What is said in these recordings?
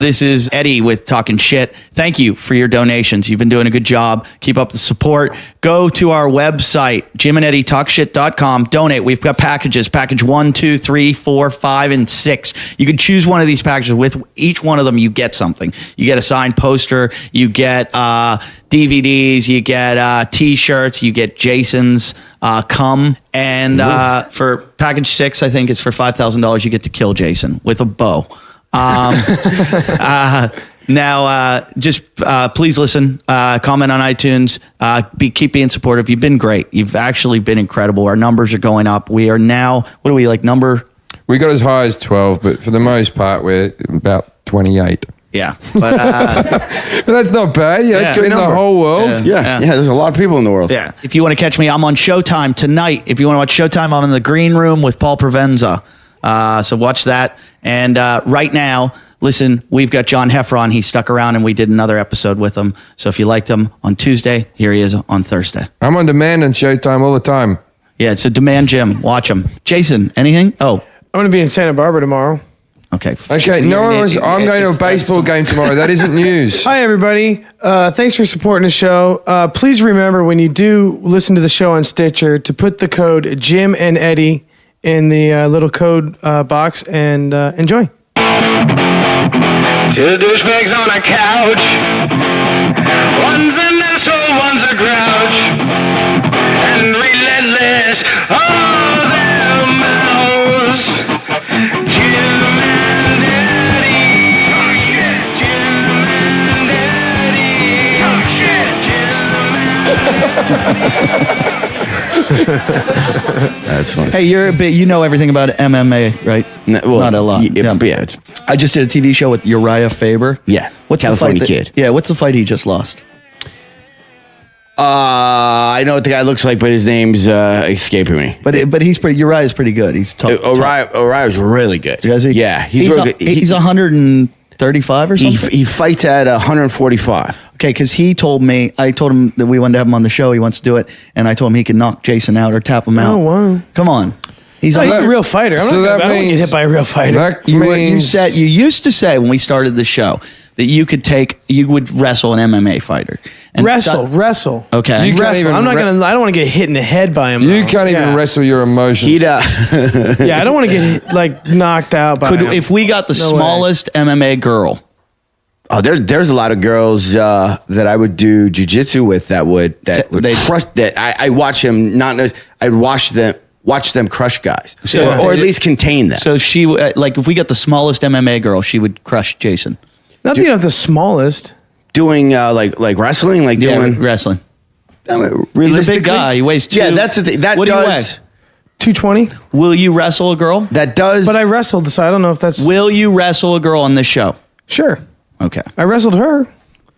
This is Eddie with Talking Shit. Thank you for your donations. You've been doing a good job. Keep up the support. Go to our website, JimandEddieTalkShit.com. Donate. We've got packages. Package 1, 2, 3, 4, 5, and 6. You can choose one of these packages. With each one of them, you get something. You get a signed poster. You get DVDs. You get T-shirts. You get Jason's cum. And for package 6, I think it's for $5,000. You get to kill Jason with a bow. Now, just please listen, comment on iTunes, keep being supportive. You've been great. You've actually been incredible. Our numbers are going up. We are now, what are we, like number? We got as high as 12, but for the most part, we're about 28. Yeah. But, but that's not bad. Yeah, that's Yeah. in the whole world. Yeah, there's a lot of people in the world. yeah. If you want to catch me, I'm on Showtime tonight. If you want to watch Showtime, I'm in the green room with Paul Provenza. So watch that. And right now, listen, we've got John Heffron. He stuck around and we did another episode with him. So if you liked him on Tuesday, here he is on Thursday. I'm on demand on Showtime all the time. Yeah, it's a demand gym. Watch him. Jason, anything? Oh, I'm going to be in Santa Barbara tomorrow. okay. Okay, I'm going to a baseball game tomorrow. That isn't news. Hi, everybody. Thanks for supporting the show. Please remember when you do listen to the show on Stitcher to put the code Jim and Eddie in the little code box and enjoy. Two douchebags on a couch. One's an asshole, one's a grouch. And relentless, oh, their mouths. Jim and Eddie talk shit. Jim and Eddie talk shit. Jim and Eddie. That's funny. Hey, you know everything about MMA, right? Not a lot. Yeah. I just did a TV show with Uriah Faber. Yeah. What's California the fight kid. Yeah, what's the fight he just lost? I know what the guy looks like, but his name's escaping me. But Uriah's pretty good. He's tough. Oria's really good. Is he? Yeah, he's really good. He's 135 or something. He fights at 145. Okay, because I told him that we wanted to have him on the show. He wants to do it, and I told him he could knock Jason out or tap him out. Oh, wow. Come on. He's He's a real fighter. I don't want to get hit by a real fighter. That You means used to say when we started the show that you would wrestle an MMA fighter. And Wrestle. Okay. You can't Wrestle. even I don't want to get hit in the head by him. you though. can't even Yeah. wrestle your emotions. Yeah, I don't want to get knocked out by him. If we got the No way. smallest MMA girl, Oh, there's a lot of girls that I would do jujitsu with that would They- crush. That I watch them. I'd watch them crush guys, So- or at least contain them. so she like if we got the smallest MMA girl, she would crush Jason. Not that you have the smallest. Doing like wrestling, like doing wrestling. I mean, He's a big realistically- guy. He weighs Yeah, that's the thing. That What do you does. 220. Will you wrestle a girl? That does. But I wrestled, so I don't know if that's... Will you wrestle a girl on this show? Sure. Okay. I wrestled her.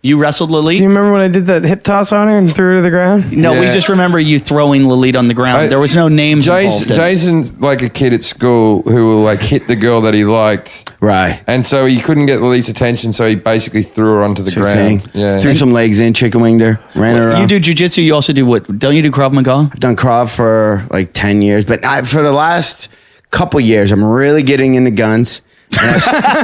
You wrestled Lily? Do you remember when I did that hip toss on her and threw her to the ground? No, we Yeah. just remember you throwing Lalit on the ground. There was no names involved. in it. Jason's like a kid at school who will like hit the girl that he liked. right. And so he couldn't get Lily's attention, so he basically threw her onto the ground. Yeah. Threw some legs in, chicken winged her, ran her around. You do jujitsu. You also do what? Don't you do Krav Maga? I've done Krav for like 10 years, but for the last couple years, I'm really getting into guns.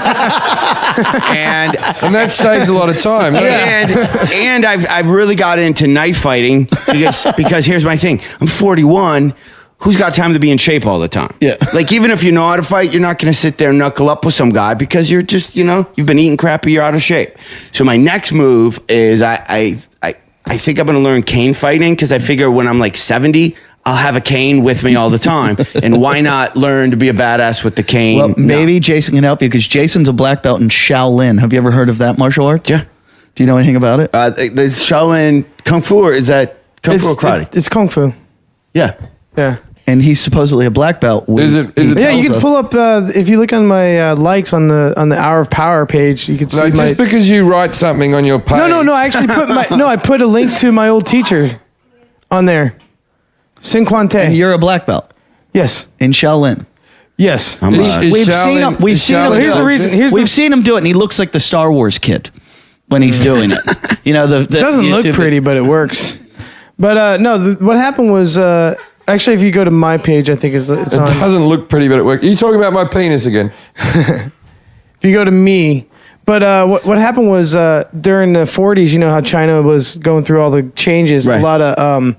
and And that saves a lot of time. and I've really got into knife fighting because here's my thing. I'm 41. Who's got time to be in shape all the time? Yeah. Like, even if you know how to fight, you're not going to sit there and knuckle up with some guy because you're just, you've been eating crappy, you're out of shape. So my next move is I think I'm going to learn cane fighting because I figure when I'm like 70, I'll have a cane with me all the time. And why not learn to be a badass with the cane? Well, maybe Jason can help you because Jason's a black belt in Shaolin. Have you ever heard of that martial arts? Yeah. Do you know anything about it? The Shaolin Kung Fu, or is that Kung Fu or karate? It's Kung Fu. Yeah. Yeah. And he's supposedly a black belt. Is it- Yeah, you tells can us. pull up if you look on my likes on the Hour of Power page. You can see No, my. just because you write something on your page. No. I actually I put a link to my old teacher on there, Sin Quan Te. And you're a black belt Yes. in Shaolin. Yes. I'm Is We've Shaolin- seen him. We've is seen him. Shaolin- Here's the reason. We've seen him do it, and he looks like the Star Wars kid when he's doing it. It doesn't look YouTube- pretty, but it works. But no, what happened was actually, if you go to my page, I think it's It on. doesn't look pretty, but it works. Are you talking about my penis again? If you go to me, But what happened was during the 40s, you know how China was going through all the changes. Right. A lot of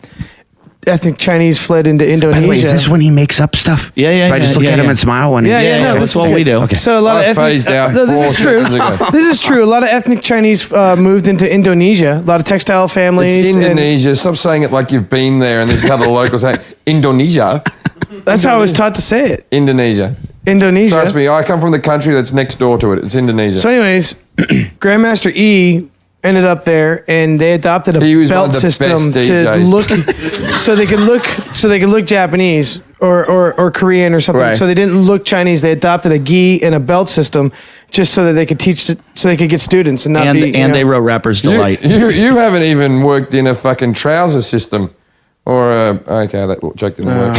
ethnic Chinese fled into Indonesia. By the way, is this when he makes up stuff? Yeah. Do I just look at him and smile when Yeah, he yeah, no, that's this what is we good. do. Okay. So a lot I of ethnic. phased out no, this 4 is true. seconds ago. This is true. A lot of ethnic Chinese moved into Indonesia. A lot of textile families. It's and Indonesia. Stop saying it like you've been there, and this is how the locals say it. Indonesia. that's how I was taught to say it. Indonesia. Indonesia. Trust me, I come from the country that's next door to it. It's Indonesia. So, anyways, Grandmaster E ended up there, and they adopted a He was one belt of the system best to DJs. look, so they could look Japanese or Korean or something. Right. So they didn't look Chinese. They adopted a gi and a belt system just so that they could teach, so they could get students and not And be. you and know. they wrote Rapper's you, Delight. you haven't even worked in a fucking trouser system. Or, okay, that joke didn't work.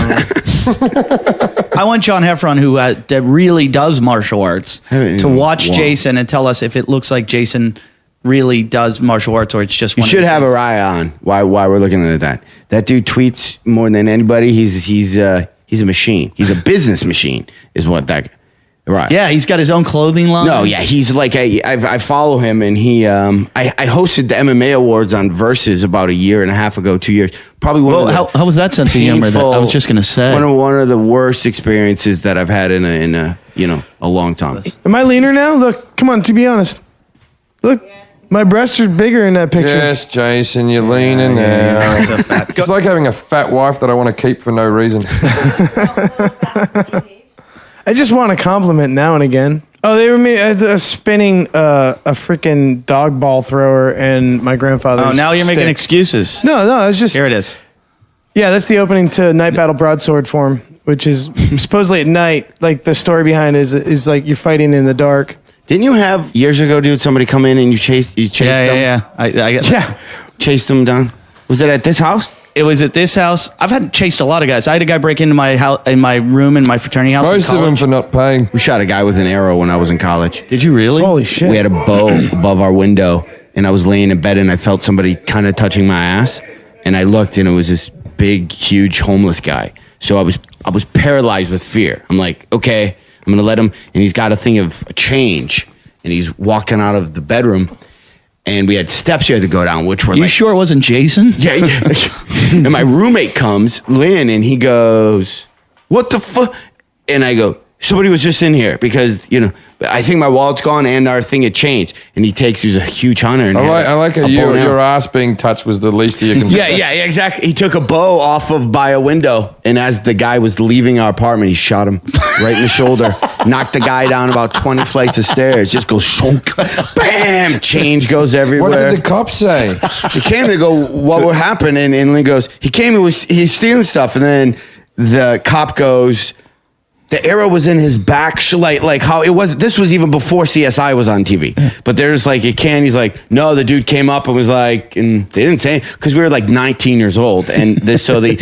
I want John Heffron, who that really does martial arts, Haven't to even watch watched. Jason and tell us if it looks like Jason really does martial arts or it's just You one should of these have things. Araya on. Why we're looking at that? That dude tweets more than anybody. He's a machine. He's a business machine. Is what that. Right. Yeah, he's got his own clothing line. No, yeah, he's like I follow him, and he I hosted the MMA awards on Versus about a year and a half ago, 2 years. Probably one Well, of the how was that sense of humor? That I was just going to say. one of the worst experiences that I've had in a a long time. Am I leaner now? Look, come on. To be honest, look, my breasts are bigger in that picture. Yes, Jason, you're leaning now. It's like having a fat wife that I want to keep for no reason. I just want a compliment now and again. Oh, they were spinning a freaking dog ball thrower and my grandfather's Oh, now you're making stick. excuses. No, it's just Here it is. yeah. That's the opening to Night Battle Broadsword form, which is supposedly at night. Like the story behind it is like you're fighting in the dark. Didn't you have years ago, dude? Somebody come in and you chased them. Yeah. Yeah, Chased them down. Was it at this house? It was at this house. I've had chased a lot of guys. I had a guy break into my house, in my room in my fraternity house. in Most of them college. for not paying. We shot a guy with an arrow when I was in college. Did you really? holy shit. We had a bow above our window, and I was laying in bed, and I felt somebody kind of touching my ass, and I looked, and it was this big, huge homeless guy. So I was paralyzed with fear. I'm like, okay, I'm gonna let him, and he's got a thing of change, and he's walking out of the bedroom, and we had steps you had to go down, which were You like, sure it wasn't Jason? yeah. And my roommate comes, Lynn, and he goes, "What the fuck?" And I go, "Somebody was just in here because I think my wallet's gone and our thing had changed." And he takes, he was a huge hunter. And I like how a bow and arrow. your ass being touched was the least of your concern. Yeah, exactly. He took a bow off of by a window, and as the guy was leaving our apartment, he shot him right in the shoulder, knocked the guy down about 20 flights of stairs, just goes shunk, bam, change goes What everywhere. did the cops say? He came to go, what happened? And Lynn goes, he came and he's stealing stuff, and then the cop goes, the arrow was in his back, like how it was. This was even before CSI was on TV. But there's like a can. He's like, no, the dude came up and was like, and they didn't say because we were like 19 years old, and so they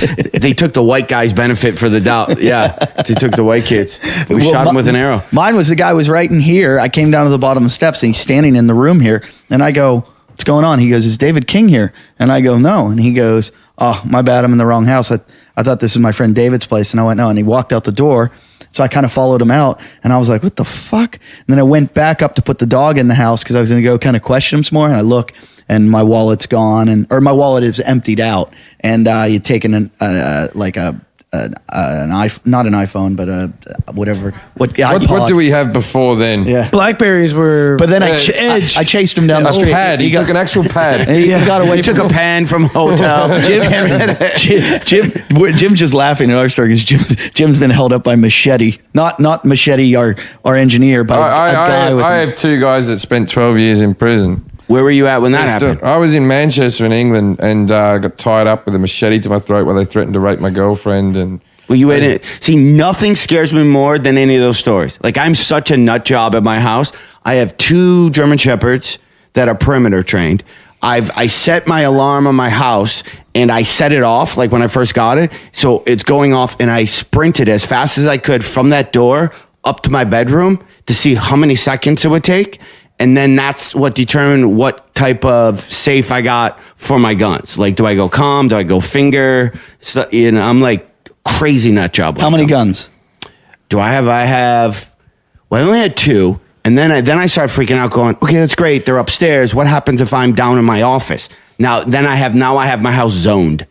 took the white guy's benefit for the doubt. Yeah, they took the white kids. We shot him with an arrow. Mine was the guy was right in here. I came down to the bottom of the steps and he's standing in the room here. And I go, what's going on? He goes, is David King here? And I go, no. And he goes, oh, my bad. I'm in the wrong house. I thought this was my friend David's place. And I went, no. And he walked out the door. So I kind of followed him out and I was like, what the fuck? And then I went back up to put the dog in the house because I was going to go kind of question him some more. And I look and my wallet's gone or my wallet is emptied out. And you'd taken an iPhone, not an iPhone, but whatever. What What do we have before then? Yeah. Blackberries were. But then I Edge. chased him down the A street. pad. He took an actual pad. He got away He took from a pan from a hotel. Jim's just laughing at our story because Jim's been held up by Machete. Not Machete, our engineer, but a guy with I have two guys that spent 12 years in prison. Where were you at when that happened? I was in Manchester in England and got tied up with a machete to my throat while they threatened to rape my girlfriend. And Well, you wait in. See, nothing scares me more than any of those stories. Like, I'm such a nut job at my house. I have 2 German Shepherds that are perimeter trained. I set my alarm on my house and I set it off like when I first got it. So it's going off and I sprinted as fast as I could from that door up to my bedroom to see how many seconds it would take. And then that's what determined what type of safe I got for my guns. Like, do I go calm? Do I go finger? So, I'm like crazy nut job. How many guns? Do I have? Well, I only had 2. And then I started freaking out, going, okay, that's great. They're upstairs. What happens if I'm down in my office? Now I have my house zoned.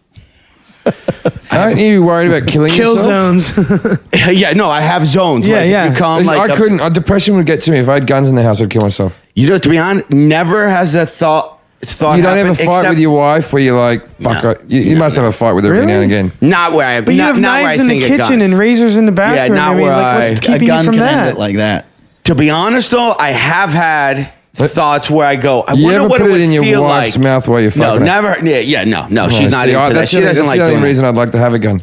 Aren't you worried about killing Kill yourself? zones. Yeah, no, I have zones. Yeah, like, if yeah. you come, like, I couldn't. Depression would get to me if I had guns in the house. I'd kill myself. You know, to be honest, never has that thought You don't have a happened, fight except- with your wife where you're like, fuck. No. You must have a fight with her every now and again. Not where I. But you have knives in the kitchen and razors in the bathroom. not I mean, where like, what's I- A keeping you gun from can end that? it like that. To be honest, though, I have had thoughts where I go, I You wonder ever what put it would it in your feel wife's like. mouth while you're No, fucking her? never. Yeah, no. She's not See, into that. that's She the- doesn't that's like the doing only that. reason I'd like to have a gun.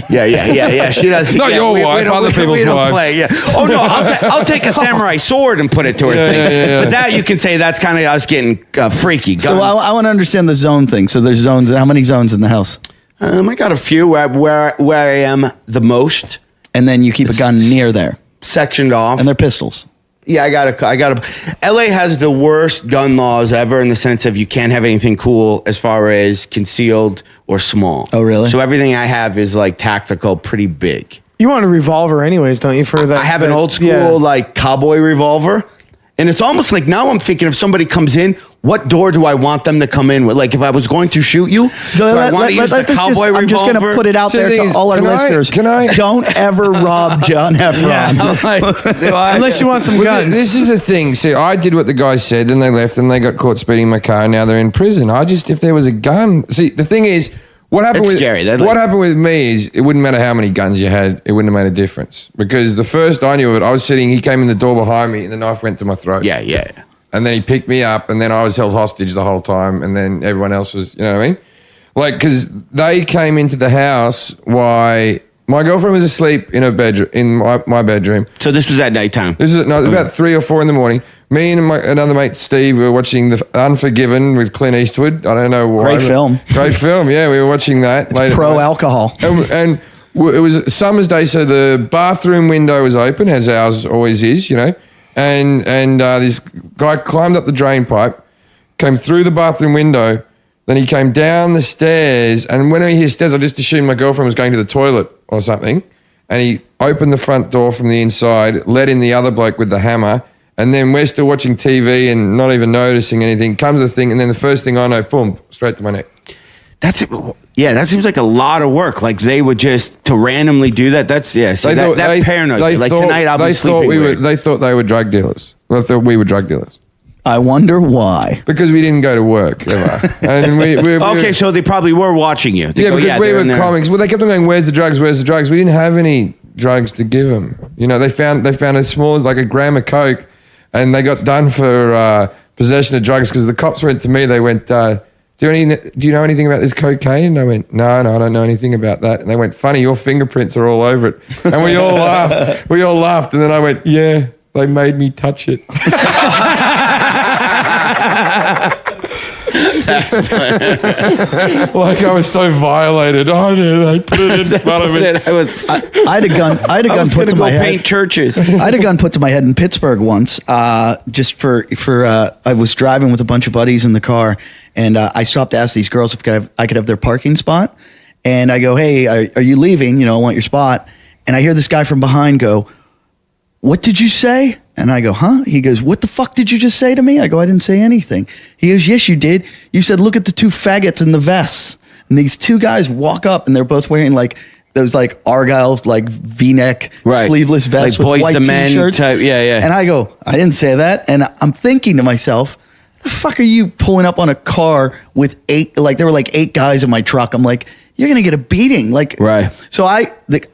Yeah. She doesn't. Not yeah, your we wife, don't- other people's we don't wives. play. Yeah. Oh no, I'll take a samurai sword and put it to her thing. yeah. But that you can say that's kind of us getting freaky. Guns. So I want to understand the zone thing. So there's zones. How many zones in the house? I got a few where I am the most And then you keep a gun near there, sectioned off. and they're pistols. Yeah, I got a. LA has the worst gun laws ever in the sense of you can't have anything cool as far as concealed or small. Oh, really? So everything I have is like tactical, pretty big. You want a revolver, anyways, don't you? For that, I have an old school Yeah. like cowboy revolver, and it's almost like now I'm thinking if somebody comes in, what door do I want them to come in with? Like if I was going to shoot you, do I want to use the cowboy revolver? I'm just going to put it out So there the thing to is, all our can I- listeners. can I- Don't ever rob John Efron. Unless you want some Well, guns. This is the thing. See, I did what the guy said, and they left, and they got caught speeding my car, and now they're in prison. If there was a gun. See, the thing is, what happened That's with scary. That, what like- happened with me is it wouldn't matter how many guns you had, it wouldn't have made a difference because the first I knew of it, I was sitting. He came in the door behind me, and the knife went to my throat. Yeah. And then he picked me up, and then I was held hostage the whole time, and then everyone else was, you know what I mean? Like, because they came into the house. Why? My girlfriend was asleep in her bedroom, in my bedroom. So this was at nighttime. This is it was about 3 or 4 in the morning. Me and another mate, Steve, were watching The Unforgiven with Clint Eastwood. I don't know why. Great film. Great film. Yeah, we were watching that. late at Pro night. alcohol. And it was a summer's day, so the bathroom window was open, as ours always is, you know. And this guy climbed up the drain pipe, came through the bathroom window, then he came down the stairs, and when I hear stairs, I just assumed my girlfriend was going to the toilet or something. And he opened the front door from the inside, let in the other bloke with the hammer, and then we're still watching TV and not even noticing anything. Comes the thing, and then the first thing I know, boom, straight to my neck. That seems like a lot of work. Like they would just to randomly do that. That's See, that paranoid. Like tonight, I'll be sleeping. They thought they were drug dealers. They thought we were drug dealers I wonder why. because we didn't go to work ever. And we Okay, so they probably were watching you. They yeah, go, because we they're were in there. comics. Well, they kept on going, "Where's the drugs? Where's the drugs?" We didn't have any drugs to give them. You know, they found a small, like a gram of coke, and they got done for possession of drugs because the cops went to me. They went, "Do you know anything about this cocaine?" And I went, no, I don't know anything about that. And they went, "Funny, your fingerprints are all over it." And we all laughed. We all laughed, and then I went, "Yeah, they made me touch it." Like I was so violated. Oh, no, they put it in front of me. I had a gun. I had a gun was put gonna to go my paint head. churches. I had a gun put to my head in Pittsburgh once. Just for I was driving with a bunch of buddies in the car, and I stopped to ask these girls if I could have their parking spot. And I go, "Hey, are you leaving? You know, I want your spot." And I hear this guy from behind go, "What did you say?" And I go, "Huh?" He goes, "What the fuck did you just say to me?" I go, "I didn't say anything." He goes, "Yes, you did. You said, look at the two faggots in the vests." And these two guys walk up, and they're both wearing like those like Argyle like V-neck Right. sleeveless vests Like with Boyz white II Men t-shirts. type- yeah. And I go, "I didn't say that." And I'm thinking to myself, the fuck are you pulling up on a car with there were like 8 guys in my truck. I'm like, you're going to get a beating. Like, Right. So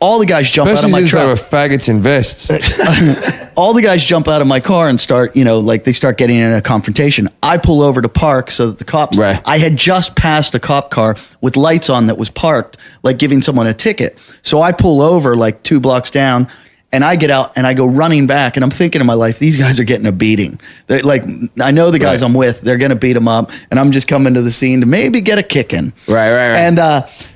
all the guys jump out of Especially my since they were truck. faggots in vests. All the guys jump out of my car and start, they start getting in a confrontation. I pull over to park so that the cops, Right. I had just passed a cop car with lights on that was parked, like giving someone a ticket. So I pull over like 2 blocks down and I get out and I go running back and I'm thinking in my life, these guys are getting a beating. They're like, I know the guys Right. I'm with, they're going to beat them up and I'm just coming to the scene to maybe get a kick in. Right. And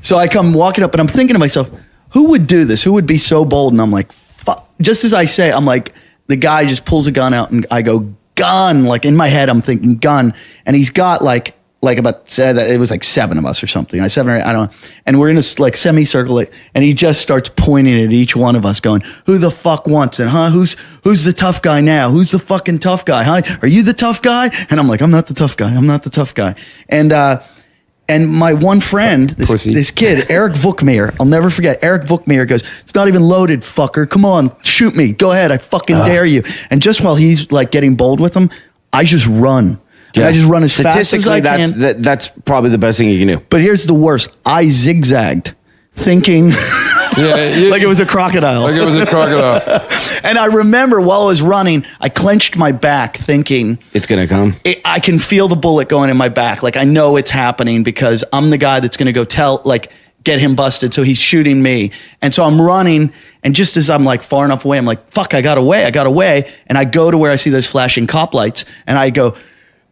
so I come walking up and I'm thinking to myself, who would do this? Who would be so bold? And I'm like, fuck. Just as I say, I'm like, the guy just pulls a gun out and I go, gun. Like in my head, I'm thinking gun. And he's got like like it was like 7 of us or something. 7 or 8, I don't know. And we're in a like semicircle, and he just starts pointing at each one of us, going, "Who the fuck wants it, huh? Who's the tough guy now? Who's the fucking tough guy, huh? Are you the tough guy?" And I'm like, "I'm not the tough guy. I'm not the tough guy." And my one friend, this kid, Eric Vukmir, I'll never forget. Eric Vukmir goes, "It's not even loaded, fucker. Come on, shoot me. Go ahead. I fucking dare you." And just while he's like getting bold with him, I just run. And I just run as fast as I can. That's probably the best thing you can do. But here's the worst. I zigzagged, thinking like it was a crocodile. Like it was a crocodile. And I remember while I was running, I clenched my back thinking, it's going to come. I can feel the bullet going in my back. Like I know it's happening because I'm the guy that's going to go get him busted. So he's shooting me. And so I'm running. And just as I'm like far enough away, I'm like, fuck, I got away. And I go to where I see those flashing cop lights and I go,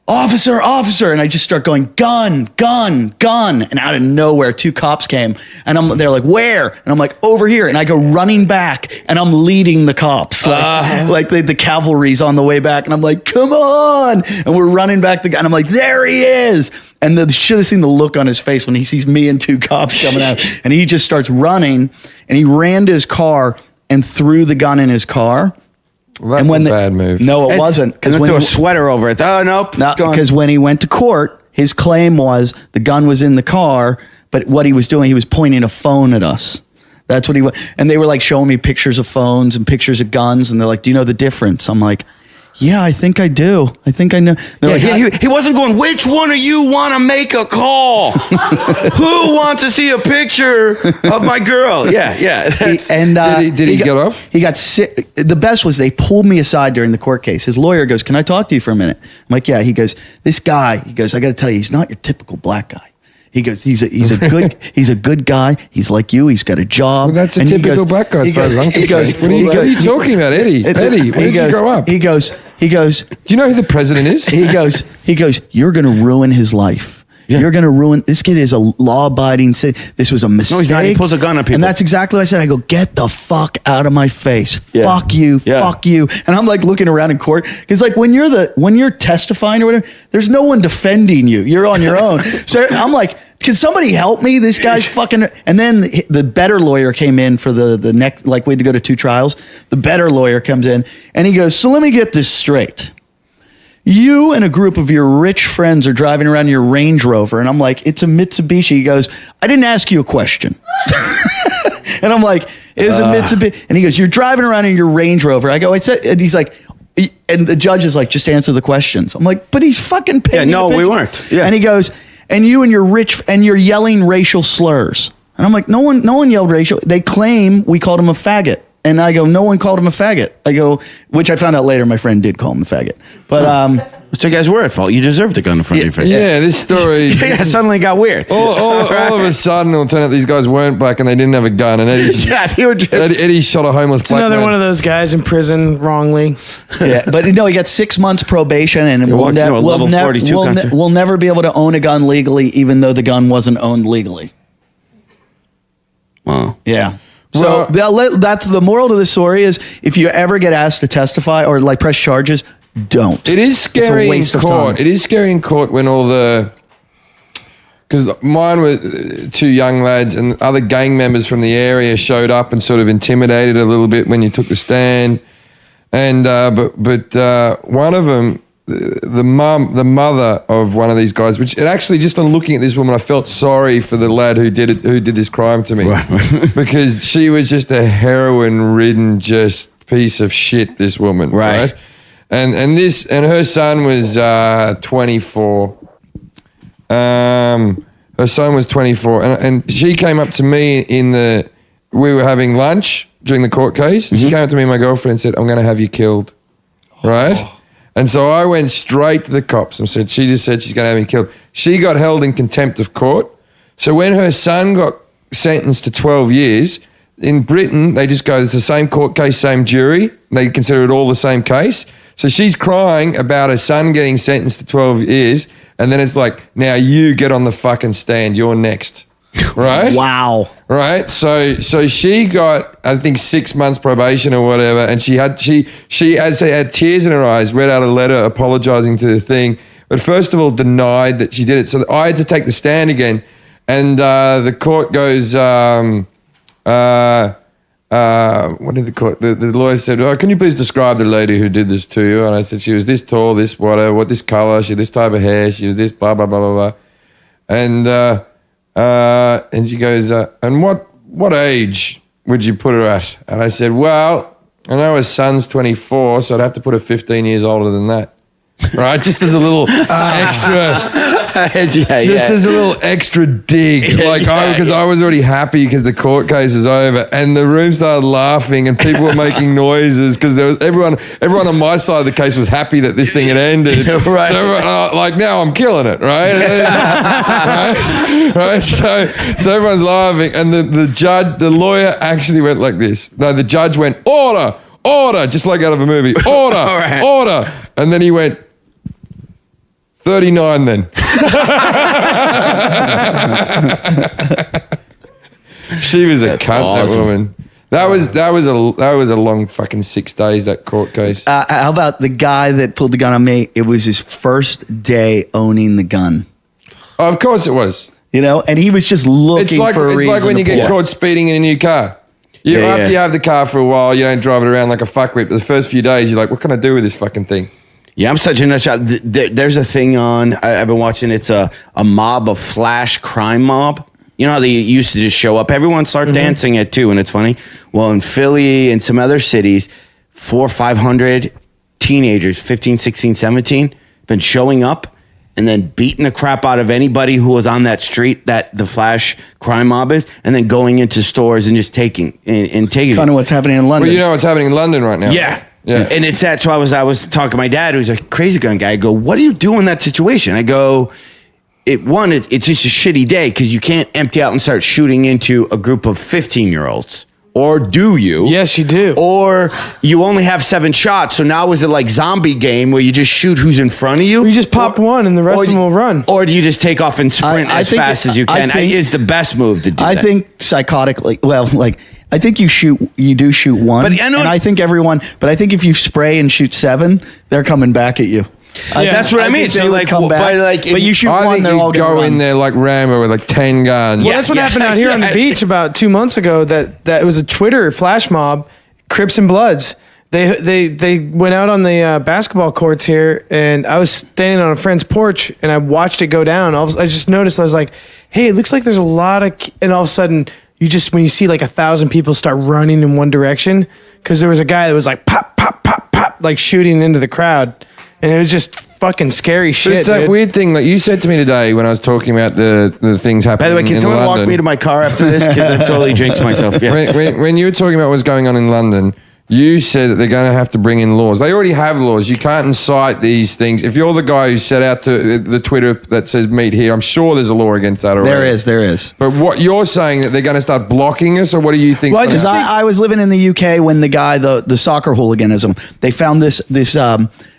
"Officer, officer." And I just start going, "Gun, gun, gun." And out of nowhere, 2 cops came and they're like, "Where?" And I'm like, "Over here." And I go running back and I'm leading the cops. Like the cavalry's on the way back. And I'm like, "Come on." And we're running back and I'm like, "There he is." And you should have seen the look on his face when he sees me and 2 cops coming out. And he just starts running and he ran to his car and threw the gun in his car. Well, that's a bad move. No, it wasn't. Because when threw a sweater over it. Oh, nope. Because when he went to court, his claim was the gun was in the car, but what he was doing, he was pointing a phone at us. That's what he was. And they were like showing me pictures of phones and pictures of guns. And they're like, "Do you know the difference?" I'm like, "Yeah, I think I do. I think I know." He wasn't going, "Which one of you want to make a call? Who wants to see a picture of my girl?" Yeah. Did he get off? He got sick. The best was they pulled me aside during the court case. His lawyer goes, "Can I talk to you for a minute?" I'm like, "Yeah." He goes, "This guy," he goes, "I got to tell you, he's not your typical black guy." He goes, he's a good guy. He's like you. He's got a job. Well, that's a typical black guy as far as I'm concerned. What are you talking about, Eddie? Eddie, where did you grow up? He goes, "Do you know who the president is?" He goes, "You're going to ruin his life. Yeah. You're going to ruin, this kid is a law-abiding citizen. This was a mistake." No, he's not. He pulls a gun on people. And that's exactly what I said. I go, "Get the fuck out of my face. Yeah. Fuck you. Yeah. Fuck you." And I'm like looking around in court. Because like when you're testifying or whatever, there's no one defending you. You're on your own. So I'm like, "Can somebody help me? This guy's fucking..." And then the better lawyer came in for the next, like we had to go to 2 trials. The better lawyer comes in and he goes, "So let me get this straight. You and a group of your rich friends are driving around your Range Rover." And I'm like, "It's a Mitsubishi." He goes, "I didn't ask you a question." And I'm like, "It's a Mitsubishi." And he goes, "You're driving around in your Range Rover." I go, "I said," and he's like, and the judge is like, "Just answer the questions." I'm like, "But he's fucking paying." Yeah, no, we weren't. Yeah. And he goes, "And you and your you're yelling racial slurs." And I'm like, no one yelled racial. They claim we called him a faggot. And I go, "No one called him a faggot." I go, which I found out later, my friend did call him a faggot. But, So you guys were at fault. You deserved the gun in front of your face. Yeah, this story. Yeah, suddenly got weird. All of a sudden, it'll turn out these guys weren't black and they didn't have a gun. And They were just... Eddie shot a homeless black Another man. one of those guys in prison wrongly. yeah, but no, he got 6 months probation, and walking to a level 42 country. we'll never be able to own a gun legally, even though the gun wasn't owned legally. Wow. Yeah. So that's the moral to this story is if you ever get asked to testify or like press charges, don't. It is scary in waste of court. time. It is scary in court when all the... Because mine were 2 young lads and other gang members from the area showed up and sort of intimidated a little bit when you took the stand. And but one of them, the mother of one of these guys, which it actually just on looking at this woman, I felt sorry for the lad who did this crime to me, because she was just a heroin-ridden just piece of shit. This woman, right? And her son was 24. Her son was 24, and she came up to me we were having lunch during the court case. And She came up to me and my girlfriend and said, "I'm going to have you killed," right? And so I went straight to the cops and she just said she's going to have me killed. She got held in contempt of court. So when her son got sentenced to 12 years, in Britain, they just go, it's the same court case, same jury. They consider it all the same case. So she's crying about her son getting sentenced to 12 years. And then it's like, now you get on the fucking stand. You're next. Right? Wow. Right? So she got, I think, 6 months probation or whatever. And she as they had tears in her eyes, read out a letter apologizing to the thing, but first of all denied that she did it. So I had to take the stand again, and the court goes, what did the court? The lawyer said, "Oh, can you please describe the lady who did this to you?" And I said, "She was this tall, this whatever, what this color, she had this type of hair, she was this blah blah blah blah blah." And she goes, "And what age would you put her at?" And I said, "Well, I know her son's 24, so I'd have to put her 15 years older than that." Right, just as a little extra, as a little extra dig, because I was already happy because the court case was over, and the room started laughing, and people were making noises because there was everyone on my side of the case was happy that this thing had ended. Right, so everyone, now I'm killing it, right? right. So everyone's laughing, and the lawyer actually went like this. No, the judge went order, just like out of a movie, order, and then he went. 39 then. She was a cunt, awesome. That woman. That was a long fucking 6 days, that court case. How about the guy that pulled the gun on me? It was his first day owning the gun. Oh, of course it was. And he was just looking for a reason. It's like when you get caught speeding in a new car. After you have the car for a while, you don't drive it around like a fuckwit. But the first few days, you're like, what can I do with this fucking thing? Yeah, I'm such a nut shot. There's a thing on, I've been watching, it's a mob, a flash crime mob. You know how they used to just show up? Everyone start dancing at 2, and it's funny. Well, in Philly and some other cities, 400 or 500 teenagers, 15, 16, 17, been showing up and then beating the crap out of anybody who was on that street that the flash crime mob is, and then going into stores and just taking. Kind of what's happening in London. Well, you know what's happening in London right now. Yeah. And it's that. So I was talking to my dad, who's a crazy gun guy. I go, what do you do in that situation? I go, it's just a shitty day because you can't empty out and start shooting into a group of 15-year-olds. Or do you? Yes, you do. Or you only have 7 shots. So now is it like zombie game where you just shoot who's in front of you? Or you just pop one and the rest of them will run. Or do you just take off and sprint as fast as you can? Is the best move to do that. I think psychotically, I think you do shoot one, but I think if you spray and shoot 7, they're coming back at you. That's what I mean. So but you shoot one, they're all go in there like Rambo with like 10 guns. Well, that's what happened out here on the beach about 2 months ago. That was a Twitter flash mob, Crips and Bloods. They went out on the basketball courts here, and I was standing on a friend's porch, and I watched it go down. I just noticed. I was like, "Hey, it looks like there's a lot of," and all of a sudden. When you see like 1,000 people start running in one direction, because there was a guy that was like pop, pop, pop, pop, like shooting into the crowd, and it was just fucking scary shit. It's that weird thing, like you said to me today when I was talking about the things happening. By the way, can someone walk me to my car after this? Because I totally jinxed myself. Yeah. When you were talking about what's going on in London, you said that they're going to have to bring in laws. They already have laws. You can't incite these things. If you're the guy who set out to the Twitter that says meet here, I'm sure there's a law against that already. There is. But what you're saying that they're going to start blocking us, or what do you think? Well, I was living in the UK when the guy, the soccer hooliganism, they found this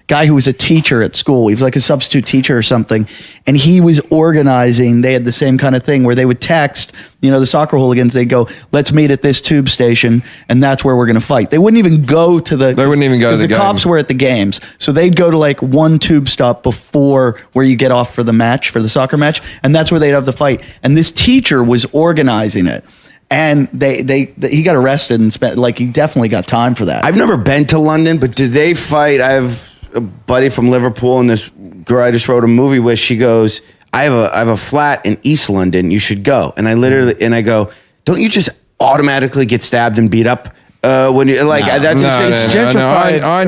guy who was a teacher at school. He was like a substitute teacher or something. And he was organizing. They had the same kind of thing where they would text, the soccer hooligans. They'd go, let's meet at this tube station. And that's where we're going to fight. They wouldn't even go to the... They wouldn't even go to the game. Cops were at the games. So they'd go to like one tube stop before where you get off for the match, for the soccer match. And that's where they'd have the fight. And this teacher was organizing it. And he got arrested and spent, he definitely got time for that. I've never been to London, but do they fight? I have a buddy from Liverpool, and this girl I just wrote a movie with, she goes, I have a flat in East London, you should go. And I go, don't you just automatically get stabbed and beat up when you that's gentrified? I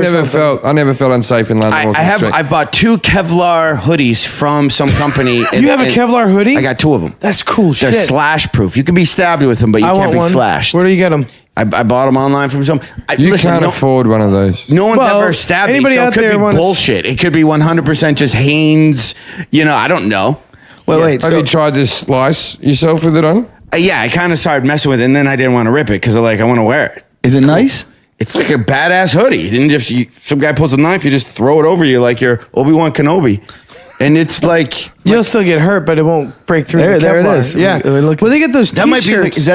never felt unsafe in London. I bought 2 Kevlar hoodies from some company. You have a Kevlar hoodie? I got 2 of them. That's cool shit. They're slash proof. You can be stabbed with them, but you can't be slashed. Where do you get them? I bought them online from some. You can't afford one of those. No one's ever stabbed me. So it could be bullshit. It could be 100% just Hanes. I don't know. Well, wait. Have you tried to slice yourself with it on? Yeah, I kind of started messing with it, and then I didn't want to rip it because I want to wear it. Is it nice? It's like a badass hoodie. Then some guy pulls a knife, you just throw it over you like you're Obi-Wan Kenobi. And it's like You'll still get hurt, but it won't break through. There- the there it Kevlar. is. Yeah. We look- Well, they get those that might be. T-shirts.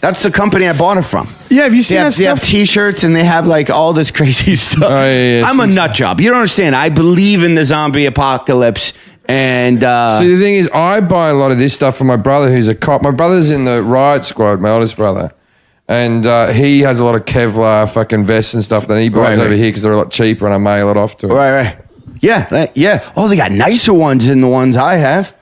That's the company I bought it from. Yeah. Have you They seen that have stuff? T-shirts and they have like all this crazy stuff. Oh, yeah, I'm a nut job. You don't understand. I believe in the zombie apocalypse, and See, the thing is, I buy a lot of this stuff from my brother, who's a cop. My brother's in the riot squad, my oldest brother, and he has a lot of Kevlar fucking vests and stuff that he buys Right, over right. here because they're a lot cheaper, and I mail it off to him. right. Yeah. Oh, they got nicer ones than the ones I have.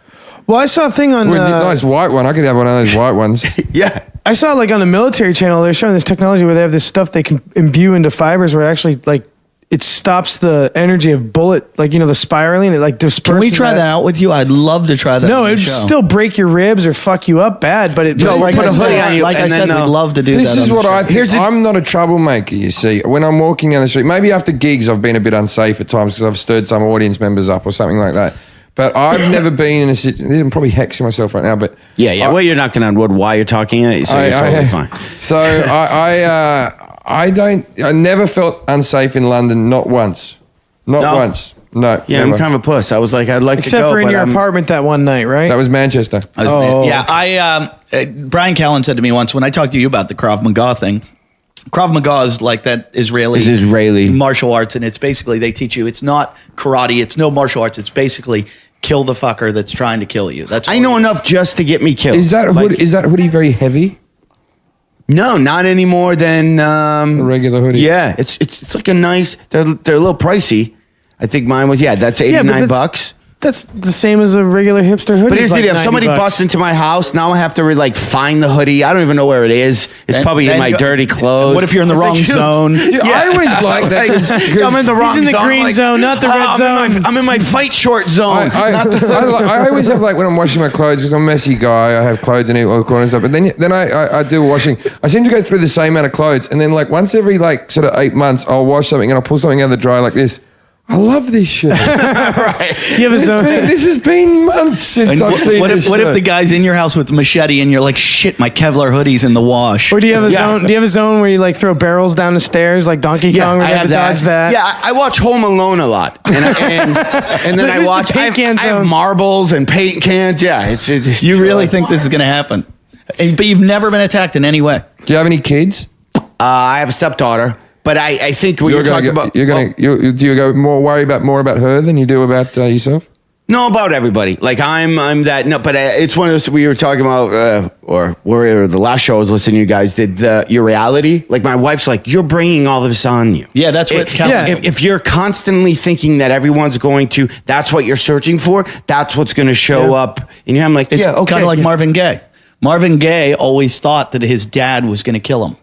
Well, I saw a thing on. Well, nice white one. I could have one of those white ones. Yeah. I saw like on the military channel, they're showing this technology where they have this stuff they can imbue into fibers where it actually like it stops the energy of bullet, like, you know, the spiraling. It like disperses. Can we try that out with you? I'd love to try that. No, on the it'd show. still break your ribs or fuck you up bad, but it No, like put a I hoodie said- on you. Like I and said, then, we'd love to do This that. is on the what show. I think. I'm not a troublemaker, you see. When I'm walking down the street, maybe after gigs, I've been a bit unsafe at times because I've stirred some audience members up or something like that. But I've never been in a situation. I'm probably hexing myself right now, but Yeah. Well, you're knocking on wood while you're talking it, so you're totally fine. So I never felt unsafe in London, not once. Not No? once. No. Yeah, never. I'm kind of a puss. I was like, I'd like to Except go, for in but your I'm- apartment that one night, right? That was Manchester. Yeah, Brian Callen said to me once when I talked to you about the Krav Maga thing. Krav Maga is like that Israeli It's Israeli. martial arts, and it's basically they teach you. It's not karate. It's no martial arts. It's basically kill the fucker that's trying to kill you. That's I all know it enough just to get me killed. Is that Like, hoodie very heavy? No, not any more than A regular hoodie? Yeah, it's like a nice. They're a little pricey. I think mine was that's $89 bucks. That's the same as a regular hipster hoodie. But here's the like deal: if 90 somebody bucks. busts into my house, now I have to like find the hoodie. I don't even know where it is. It's Then- probably in then my go- dirty clothes. What if you're in the It's wrong like, zone? I always like that. 'cause- I'm in the wrong in the zone. green zone, not the red I'm in my fight short zone. I always have like when I'm washing my clothes because I'm a messy guy. I have clothes in all corners and stuff. But then I do washing. I seem to go through the same amount of clothes, and then like once every like sort of 8 months, I'll wash something and I'll pull something out of the dryer like this. I love this shit. You have a zone. This has been months since And I've seen what this if shirt. the guy's in your house with a machete and you're like, shit, my Kevlar hoodie's in the wash? Or do you have a Yeah. zone? Do you have a zone where you like throw barrels down the stairs like Donkey Kong? Where I you have have to dodge that. Yeah, I watch Home Alone a lot, and then This I is the watch. paint I have, can I have zone. marbles and paint cans. Yeah, it's You really think this is going to happen? But you've never been attacked in any way. Do you have any kids? I have a stepdaughter, but I think what you're talking about. do you go more about her than you do about yourself? No, about everybody. Like I'm that. No, but it's one of those we were talking about, or the last show I was listening to. You guys did your reality. Like my wife's like, you're bringing all of this on you. Yeah, that's what Calvin yeah. told me. If you're constantly thinking that everyone's going to, that's what you're searching for. That's what's going to show up in your. I'm like, It's yeah, okay. kind of like yeah. Marvin Gaye. Marvin Gaye always thought that his dad was going to kill him,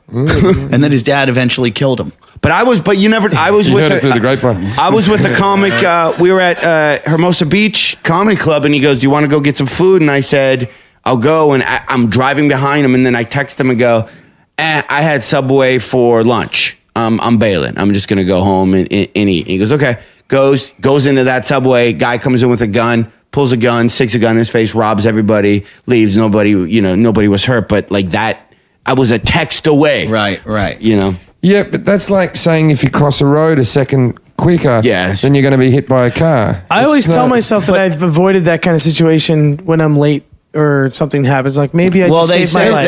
and then his dad eventually killed him. But I was You with heard it through the grapevine. I was with a comic. We were at Hermosa Beach Comedy Club, and he goes, "Do you want to go get some food?" And I said, "I'll go." And I'm driving behind him, and then I text him and go, "I had Subway for lunch. I'm bailing. I'm just gonna go home and eat." He goes, "Okay." Goes into that Subway. Guy comes in with a gun. Pulls a gun, sticks a gun in his face, robs everybody, leaves. Nobody was hurt, but like that, I was a text away. Right. You know. Yeah, but that's like saying if you cross a road a second quicker, Yes. then you're going to be hit by a car. I It's always tell not- myself that I've avoided that kind of situation when I'm late or something happens. Like maybe I Well, just they saved my say life.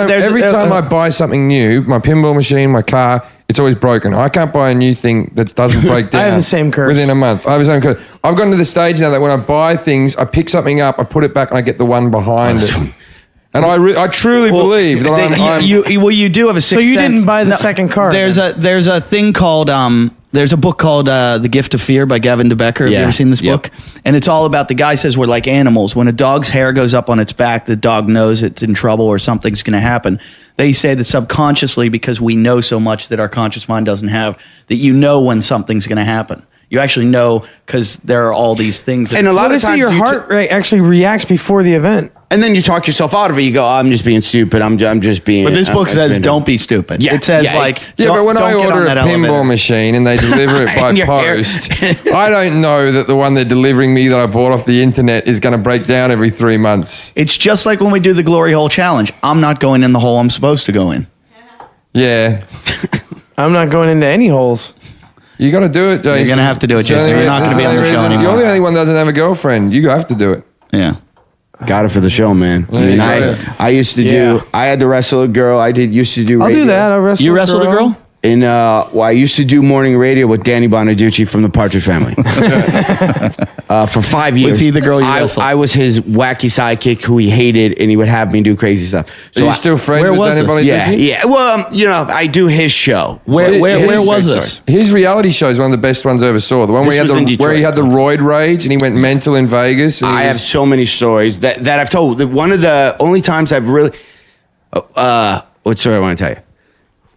they- Every time I buy something new, my pinball machine, my car, it's always broken. I can't buy a new thing that doesn't break down. I have the same curse. Within a month. I have the same curse. I've gotten to the stage now that when I buy things, I pick something up, I put it back, and I get the one behind it. And I truly believe that I'm you do have a So sixth you didn't sense. buy the second car, There's then? a thing called there's a book called The Gift of Fear by Gavin DeBecker. Have you Yeah. ever seen this Yep. book? And it's all about the guy says we're like animals. When a dog's hair goes up on its back, the dog knows it's in trouble or something's going to happen. They say that subconsciously, because we know so much that our conscious mind doesn't have, that you know when something's going to happen. You actually know because there are all these things. That And a lot Well, they of say times your you heart rate actually reacts before the event. and then you talk yourself out of it. You go, I'm just being stupid. I'm just being. But this book I'm says, being- "Don't be stupid." Yeah, It says yeah. like, Yeah, don't, but when I don't get order on a that pinball elevator. machine and they deliver it by And your hair. post, I don't know that the one they're delivering me that I bought off the internet is going to break down every 3 months. It's just like when we do the glory hole challenge. I'm not going in the hole I'm supposed to go in. Yeah. I'm not going into any holes. You got to do it, Jason. You're gonna have to do it, Jason. You're not gonna be on the show anymore. You're the only one that doesn't have a girlfriend. You have to do it. Yeah. Got it for the show, man. Yeah, you got it. I used to Yeah. I had to wrestle a girl. used to do I'll radio. do that. I'll wrestle. You wrestled a girl? And I used to do morning radio with Danny Bonaducci from the Partridge Family for 5 years. Was he the girl you wrestled? I was his wacky sidekick who he hated, and he would have me do crazy stuff. Are you still friends where with was Danny this? Bonaducci? Yeah. Well, I do his show. Where His was story. this? His reality show is one of the best ones I ever saw. The one where he, This had was in where he Detroit. had the roid rage and he went mental in Vegas. and he I have was- so many stories that I've told. One of the only times I've really, what story I want to tell you?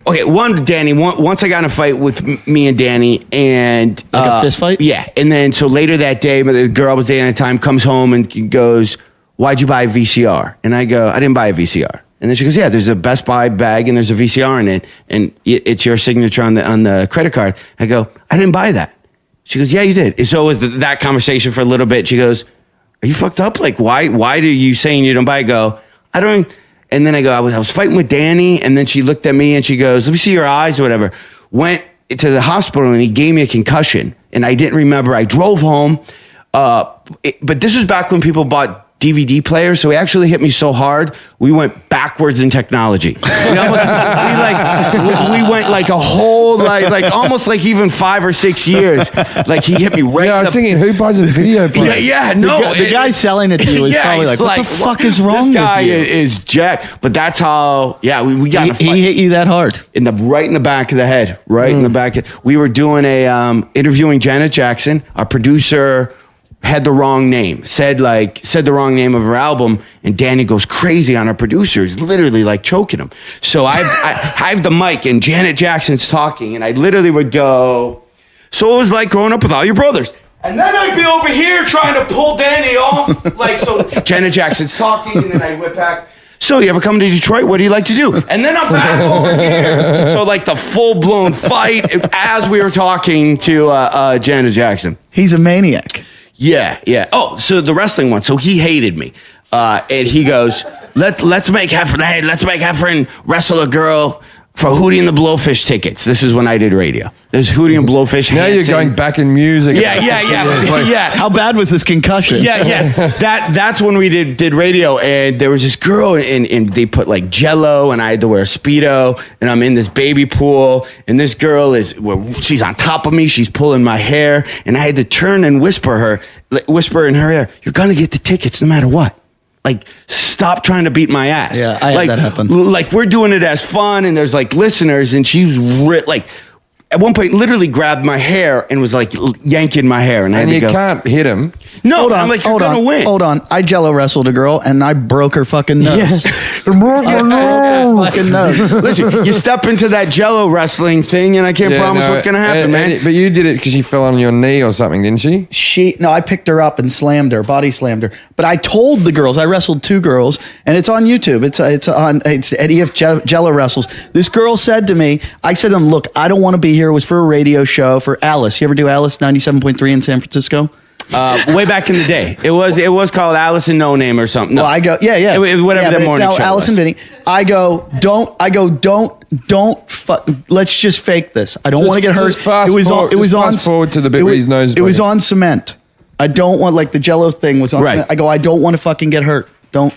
Okay, Danny. Once I got in a fight with me and Danny, and Like a fist fight? Yeah, and then so later that day, the girl I was dating at the time comes home and goes, "Why'd you buy a VCR?" And I go, "I didn't buy a VCR." And then she goes, "Yeah, there's a Best Buy bag and there's a VCR in it, and it's your signature on the credit card." I go, "I didn't buy that." She goes, "Yeah, you did." And so it was that conversation for a little bit. She goes, "Are you fucked up? Like, why do you saying you don't buy it?" I go, "I don't." And then I go, I was fighting with Danny, and then she looked at me and she goes, "Let me see your eyes," or whatever. Went to the hospital and he gave me a concussion, and I didn't remember. I drove home, but this was back when people bought DVD players, so he actually hit me so hard we went backwards in technology. We went like a whole like almost like even 5 or 6 years. Like he hit me right. Yeah, I in was the, thinking, who buys a video player? yeah, no. The guy selling it to you is probably he's like, what the fuck is wrong This guy with you? is jacked. But that's how. Yeah, we got in a fight. He hit you that hard. Right in the back of the head, right in the back. We were doing interviewing Janet Jackson. Our producer had the wrong name, said the wrong name of her album, and Danny goes crazy on our producer. He's literally like choking him. So I have the mic, and Janet Jackson's talking, and I literally would go, "So it was like growing up with all your brothers." And then I'd be over here trying to pull Danny off. So Janet Jackson's talking, and then I'd whip back. "So you ever come to Detroit? What do you like to do?" And then I'm back over here. So like the full-blown fight as we were talking to Janet Jackson. He's a maniac. Yeah. Oh, so the wrestling one. So he hated me. And he goes, let's make Heffron wrestle a girl for Hootie and the Blowfish tickets. This is when I did radio. There's Hootie and Blowfish. Now you're Hanson. going back in music. Yeah. It's like- Yeah. How bad was this concussion? Yeah. That's when we did radio, and there was this girl, and they put like Jello, and I had to wear a Speedo, and I'm in this baby pool, and this girl she's on top of me, she's pulling my hair, and I had to turn and whisper in her ear, "You're gonna get the tickets no matter what. Like, stop trying to beat my ass." Yeah, I had that happen. Like, we're doing it as fun, and there's like listeners, and she was like. At one point, literally grabbed my hair and was like yanking my hair, and I had And to you go. can't hit him. No, Hold on, I'm like, you're hold gonna on, win. hold on. I Jello wrestled a girl and I broke her fucking nose. Fucking nose. Listen, you step into that Jello wrestling thing, and I can't promise what's gonna happen, man. But you did it because she fell on your knee or something, didn't she? I picked her up and slammed her, body slammed her. But I told the girls, I wrestled 2 girls, and it's on YouTube. It's Eddie F. Jello wrestles. This girl said to me, I said to them, "Look, I don't want to be here." It was for a radio show for Alice. You ever do Alice 97.3 in San Francisco? Way back in the day, it was called Alice and No Name or something. No. Well, I go, yeah. Whatever yeah, that but morning it's now show Alice was. and Vinny. Let's just fake this. I don't want to get hurt. Just fast forward to the bit where his nose is It was bleeding. on cement. I don't want, like the Jello thing was on Right. cement. I go, I don't want to fucking get hurt. Don't.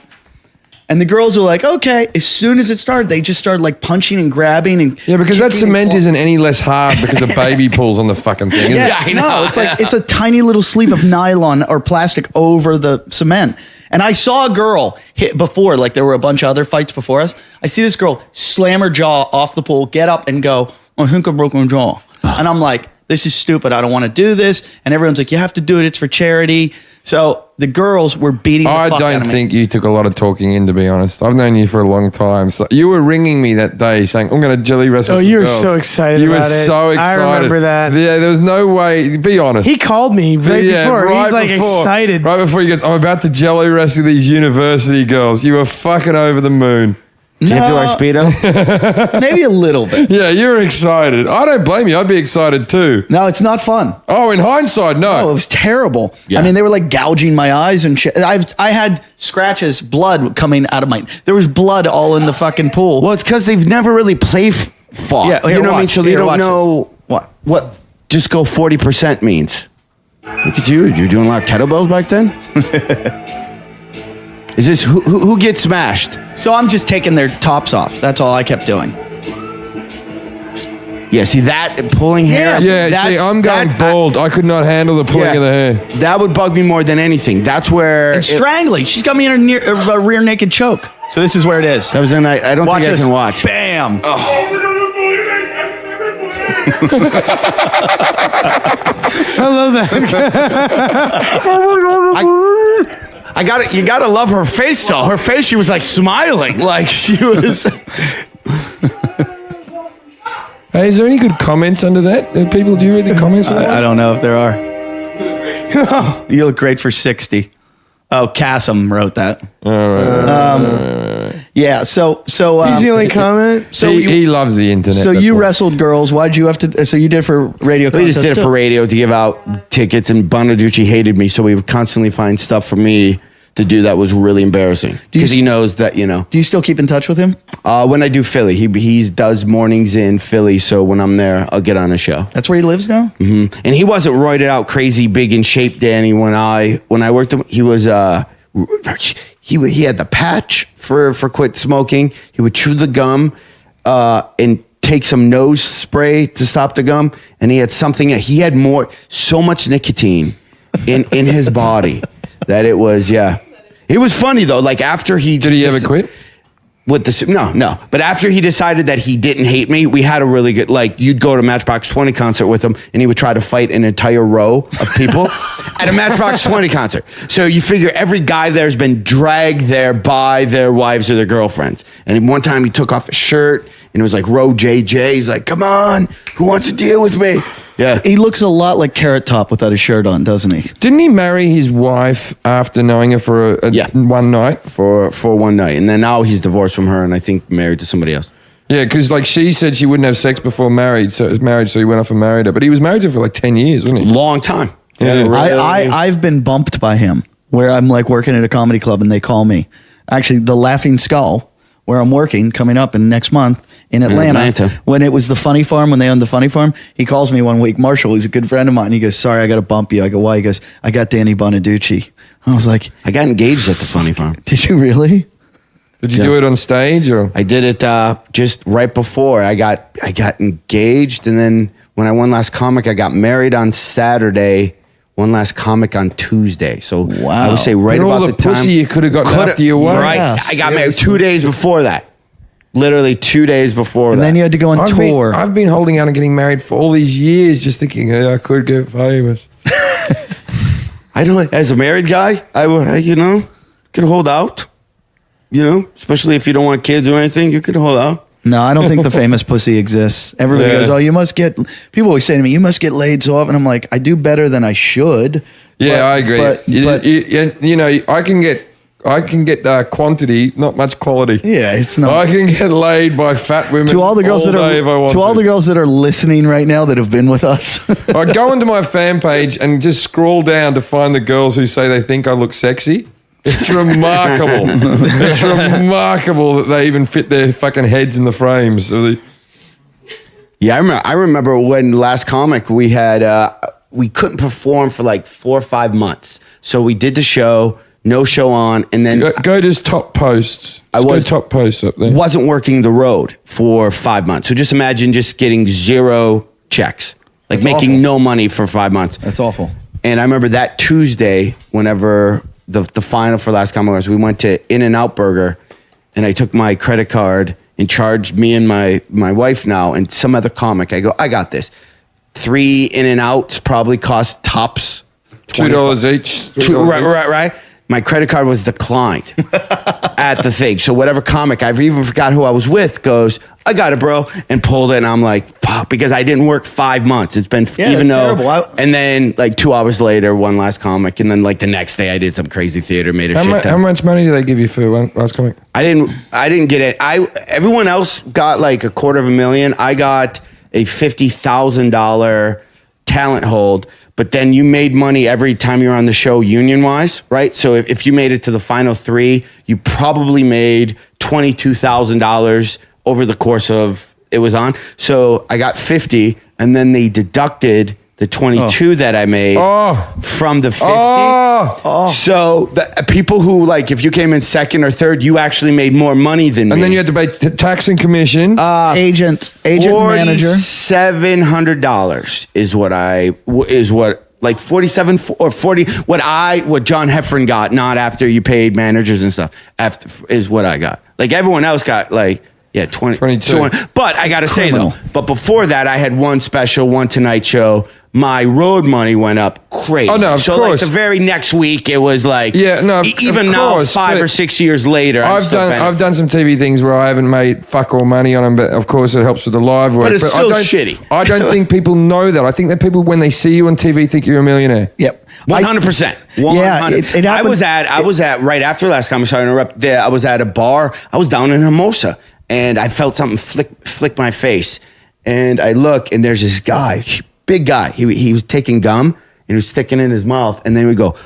And the girls were like, okay. As soon as it started, they just started like punching and grabbing and Yeah, because that kicking and cement clawing. isn't any less hard because the baby pulls on the fucking thing, is Yeah, it? I know. no, it's like it's a tiny little sleeve of nylon or plastic over the cement. And I saw a girl hit before, like there were a bunch of other fights before us. I see this girl slam her jaw off the pool, get up and go, "I think I broke my jaw." And I'm like, this is stupid. I don't want to do this. And everyone's like, you have to do it. It's for charity. So the girls were beating the I fuck out don't of me. think you took a lot of talking in, to be honest. I've known you for a long time. So you were ringing me that day saying, "I'm going to jelly wrestle." Oh, some you were girls." so excited You about were it. so I excited. remember that. Yeah, there was no way. Be honest. He called me right before. He's like excited. Right before he goes, "I'm about to jelly wrestle these university girls." You were fucking over the moon. Did you have to wear Speedo? Maybe a little bit. Yeah, you were excited. I don't blame you. I'd be excited too. No, it's not fun. Oh, in hindsight, no. Oh, it was terrible. Yeah. I mean, they were like gouging my eyes and shit. I had scratches, blood coming out of my. There was blood all in the fucking pool. Well, it's because they've never really fought. Yeah, here, you know what I mean? watch. So they Here, don't watch know. this. What? just go 40% means? Look at you. You're doing a lot of kettlebells back then? Is this who gets smashed? So I'm just taking their tops off. That's all I kept doing. Yeah, see that pulling hair? Yeah, that, see, I'm going that- bald. I could not handle the pulling Yeah. of the hair. That would bug me more than anything. That's where And strangling. She's got me in a rear naked choke. So this is where it is. that was in. I don't Watch think I this. can watch. Bam. I love that. I got it. You gotta love her face though. Her face, she was like smiling, like she was. Hey, is there any good comments under that? People, do you read the comments on that? I don't know if there are. You look great for 60. Oh, Cassim wrote that. Yeah. So He's the only comment. So he loves the internet. So that's you why. wrestled girls. Why'd you have to? So you did it for radio. We just contest did it too? for radio to give out tickets, and Bonaducci hated me, so he would constantly find stuff for me to do that was really embarrassing because he knows that Do you still keep in touch with him? when I do Philly, he does mornings in Philly, so when I'm there, I'll get on a show. That's where he lives now. And he wasn't roided out, crazy, big in shape, Danny. When I worked him, he was he had the patch for quit smoking. He would chew the gum and take some nose spray to stop the gum, and he had something. He had so much nicotine in his body that it was It was funny though. Like after he Did he ever quit? With the no, but after he decided that he didn't hate me, we had a really good, like, you'd go to Matchbox 20 concert with him and he would try to fight an entire row of people at a Matchbox 20 concert. So you figure every guy there's been dragged there by their wives or their girlfriends. And one time he took off his shirt and it was like row JJ. He's like, come on, who wants to deal with me? Yeah. He looks a lot like Carrot Top without a shirt on, doesn't he? Didn't he marry his wife after knowing her for one night? For one night. And then now he's divorced from her and I think married to somebody else. Yeah, because like she said she wouldn't have sex before married, so he went off and married her. But he was married to her for like 10 years, wasn't he? Long time. Yeah. I've been bumped by him where I'm like working at a comedy club and they call me. Actually, the Laughing Skull, where I'm working coming up in next month in Atlanta. When it was the Funny Farm, when they owned the Funny Farm, he calls me one week. Marshall, he's a good friend of mine. He goes, sorry, I got to bump you. I go, why? He goes, I got Danny Bonaducci. I was like, I got engaged at the Funny Farm. did you really? Did you do it on stage or? I did it just right before I got engaged, and then when I won Last Comic, I got married on Saturday. One Last Comic on Tuesday. So Wow. I would say right But all about the the time pussy you could have gotten after your wife. Right, Yeah, I got married seriously. 2 days before that. Literally 2 days before And that. then you had to go on tour. I've been holding out and getting married for all these years, just thinking, hey, I could get famous. I don't. As a married guy, I would, could hold out. Especially if you don't want kids or anything, you could hold out. No, I don't think the famous pussy exists. Everybody Yeah. goes, oh, you must get, people always say to me, you must get laid so often. I'm like, I do better than I should. Yeah, But- I agree. but- I can get quantity, not much quality. Yeah, it's not. I can get laid by fat women. To all the girls that day if I are want to all to. the girls that are listening right now that have been with us. I go onto my fan page and just scroll down to find the girls who say they think I look sexy. It's remarkable. It's remarkable that they even fit their fucking heads in the frames. So Yeah, I remember when Last Comic we had we couldn't perform for like 4 or 5 months. So we did the show, no show on, and then go to top posts. I Just go was- top posts up there. wasn't working the road for 5 months. So just imagine just getting 0 checks, like That's making awful. no money for 5 months. That's awful. And I remember that Tuesday, whenever the final for Last Comic was, we went to In-N-Out Burger, and I took my credit card and charged me and my wife now and some other comic. I go, I got this. 3 In-N-Outs probably cost tops $2 each. Right. My credit card was declined at the thing. So whatever comic, I've even forgot who I was with, goes, I got it, bro, and pulled it. And I'm like, fuck, because I didn't work 5 months. It's been that's even though. terrible. And then like 2 hours later, one Last Comic, and then like the next day, I did some crazy theater, made a How, shit ton. how much money do they give you for one Last Comic? I didn't get it. Everyone else got like $250,000. I got a $50,000 talent hold, but then you made money every time you're on the show union wise, right? So if you made it to the final 3, you probably made $22,000 over the course of it was on. So I got 50, and then they deducted the 22 that I made from the 50. So the people who, like, if you came in second or third, you actually made more money than me. And then you had to pay tax and commission. agent manager. $4,700 is what like 47 or 40 what John Heffron got, not after you paid managers and stuff, after is what I got. Like everyone else got like 22. But I got to say though, but before that I had one special, one Tonight Show. My road money went up crazy. Oh, no, of so course. like the very next week it was like even of now course, 5 or 6 years later I've done some TV things where I haven't made fuck all money on them, but of course it helps with the live work. But it's still shitty. I don't think people know that. I think that people, when they see you on TV, think you're a millionaire. Yep. 100%. 100%. It I was at right after last time. Sorry to interrupt. I was at a bar. I was down in Hermosa, and I felt something flick my face, and I look, and there's this guy, big guy. He was taking gum and he was sticking it in his mouth, and then he would go,